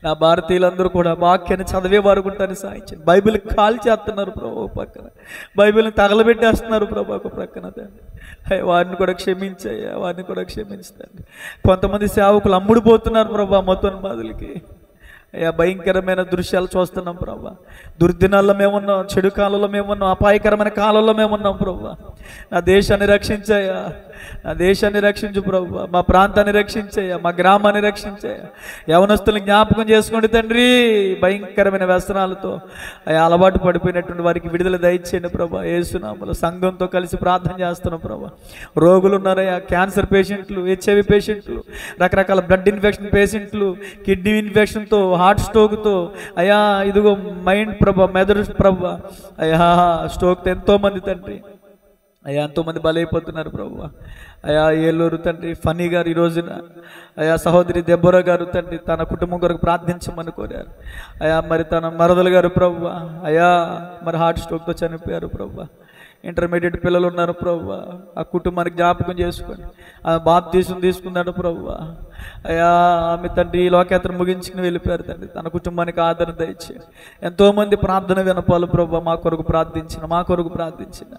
నా భారతీయులందరూ కూడా వాక్యాన్ని చదివేవారు ఉంటారని సాయించండి. బైబిల్ కాల్ చేస్తున్నారు ప్రభు ఒక పక్కన, బైబిల్ని తగలబెట్టేస్తున్నారు ప్రభు ఒక ప్రక్కన తండ్రి. వారిని కూడా క్షమించయ్యా, వారిని కూడా క్షమించండి. కొంతమంది సేవకులు అమ్ముడుపోతున్నారు ప్రభా మతోన్మాదులకి. అయ్యా భయంకరమైన దృశ్యాలు చూస్తున్నాం ప్రభా. దుర్దినాల్లో మేమున్నాం, చెడు కాలంలో మేమున్నాం, అపాయకరమైన కాలంలో మేమున్నాం ప్రభా. నా దేశాన్ని రక్షించాయా, నా దేశాన్ని రక్షించు ప్రభా. మా ప్రాంతాన్ని రక్షించాయా, మా గ్రామాన్ని రక్షించాయా. యవనస్తుల్ని జ్ఞాపకం చేసుకోండి తండ్రి. భయంకరమైన వ్యసనాలతో అయ్యా అలవాటు పడిపోయినటువంటి వారికి విడుదల దయచేయండి ప్రభా. యేసునామములో సంఘంతో కలిసి ప్రార్థన చేస్తున్నాం ప్రభా. రోగులు ఉన్నారయ్యా, క్యాన్సర్ పేషెంట్లు, HIV పేషెంట్లు, రకరకాల బ్లడ్ ఇన్ఫెక్షన్ పేషెంట్లు, కిడ్నీ ఇన్ఫెక్షన్తో, హార్ట్ స్ట్రోక్తో అయా ఇదిగో మైండ్ ప్రభా, మెదడు ప్రభా అయా స్ట్రోక్తో ఎంతోమంది తండ్రి అయ్యా ఎంతోమంది బలైపోతున్నారు ప్రభు. అయా ఏలూరు తండ్రి ఫనీ గారు ఈ రోజున అయా సహోదరి దెబ్బోరా గారు తండ్రి తన కుటుంబం కొరకు ప్రార్థించమని కోరారు. అయా మరి తన మరదలు గారు ప్రభు అయా మరి హార్ట్ స్ట్రోక్తో చనిపోయారు ప్రభు. ఇంటర్మీడియట్ పిల్లలు ఉన్నారు ప్రభు. ఆ కుటుంబానికి జ్ఞాపకం చేసుకోండి. ఆ బాప్తీసం తీసుకున్నాడు ప్రభు. అయా ఆమె తండ్రి లోకయాత్ర ముగించుకుని వెళ్ళిపోయారు తండ్రి. తన కుటుంబానికి ఆదరణ దయచేయండి. ఎంతోమంది ప్రార్థన వినపాలు ప్రభు మా కొరకు ప్రార్థించిన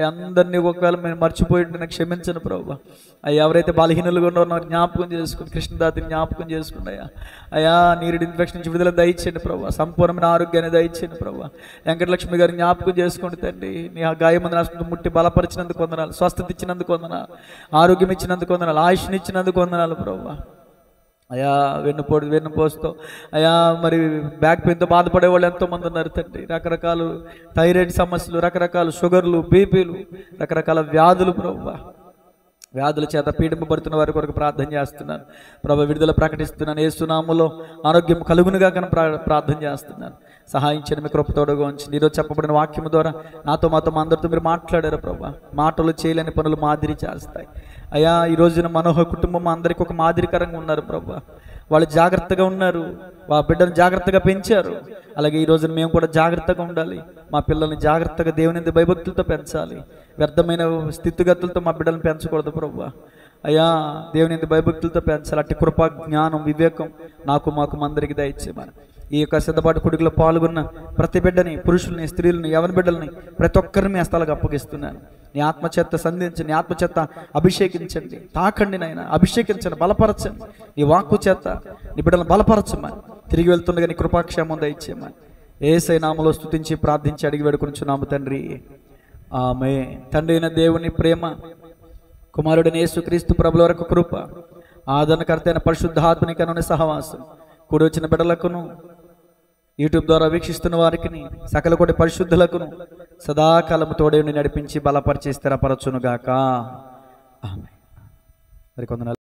అందరినీ ఒకవేళ మేము మర్చిపోయి నాకు క్షమించను ప్రభు. అయ్యా ఎవరైతే బలహీనులుగా ఉన్నారో నాకు జ్ఞాపకం చేసుకుని కృష్ణదాతిని జ్ఞాపకం చేసుకుని అయ్యా నీరుడి ఇన్ఫెక్షన్ నుంచి విడుదల దయచేయండి ప్రభు. సంపూర్ణమైన ఆరోగ్యాన్ని దయచేయండి ప్రభు. వెంకటలక్ష్మి గారిని జ్ఞాపకం చేసుకోండి తండ్రి. నీ ఆ గాయమంది రాష్ట్రం ముట్టి బలపరిచినందుకు వందనాలు, స్వస్థత ఇచ్చినందుకు వందనాలు, ఆరోగ్యం ఇచ్చినందుకు వందనాలు, ఆయుష్ని ఇచ్చినందుకు వందనాలు ప్రభు. అయా వెన్నుపోస్తూ అయా మరి బ్యాక్ పెయిన్తో బాధపడే వాళ్ళు ఎంతోమంది ఉన్నారు తండ్రి. రకరకాల థైరాయిడ్ సమస్యలు, రకరకాల షుగర్లు, బీపీలు, రకరకాల వ్యాధులు ప్రభు. వ్యాధుల చేత పీడింపబడుతున్న వారి కొరకు ప్రార్థన చేస్తున్నాను ప్రభు. విడుదల ప్రకటిస్తున్నాను. యేసు నామములో ఆరోగ్యం కలుగునుగా కనుక ప్రార్థన చేస్తున్నాను. సహాయం చేయడం మీ కృప తోడుగా ఉంచి ఈరోజు చెప్పబడిన వాక్యము ద్వారా నాతో మాతో మా అందరితో మీరు మాట్లాడారు ప్రభు. మాటలు చేయలేని పనులు మాదిరి చేస్తాయి అయ్యా. ఈ రోజున మనోహ కుటుంబం అందరికీ ఒక మాదిరికరంగా ఉన్నారు ప్రభు. వాళ్ళు జాగ్రత్తగా ఉన్నారు, మా బిడ్డను జాగ్రత్తగా పెంచారు. అలాగే ఈ రోజున మేము కూడా జాగ్రత్తగా ఉండాలి. మా పిల్లల్ని జాగ్రత్తగా దేవుని భయభక్తులతో పెంచాలి. వ్యర్థమైన స్థితిగతులతో మా బిడ్డలను పెంచకూడదు ప్రభు. అయ్యా దేవుని భయభక్తులతో పెంచాలి. అట్టి కృప, జ్ఞానం, వివేకం నాకు మాకు అందరికి దయచేయమని ఈ యొక్క సిద్ధపాటు కొడుకులో పాల్గొన్న ప్రతి బిడ్డని, పురుషుల్ని, స్త్రీలని, యవన బిడ్డల్ని ప్రతి ఒక్కరిని మీ హస్తాలకు అప్పగిస్తున్నాను. నీ ఆత్మచేత సంధించండి, నీ ఆత్మచేత అభిషేకించండి, తాకండి నాయన, అభిషేకించండి, బలపరచండి. నీ వాక్కు చేత నీ బిడ్డలను బలపరచమని, తిరిగి వెళ్తుండగా నీ కృపాక్షేమం దయచేయమని యేసయ్య నామములో స్తుతించి ప్రార్థించి అడిగి వేడుకొనుచున్నాము తండ్రి, ఆమేన్. తండ్రి అయిన దేవుని ప్రేమ, కుమారుడైన యేసుక్రీస్తు ప్రభుల వరకు కృప, ఆదరణకర్త అయిన పరిశుద్ధాత్మని కనుని సహవాసం కూడి వచ్చిన బిడ్డలకును, యూట్యూబ్ ద్వారా వీక్షిస్తున్న వారికి, సకల కోటి పరిశుద్ధులకును సదాకాలము తోడే నడిపించి బలపరిచి స్థిరపరచునుగాక. ఆమేన్. మరి కొందరు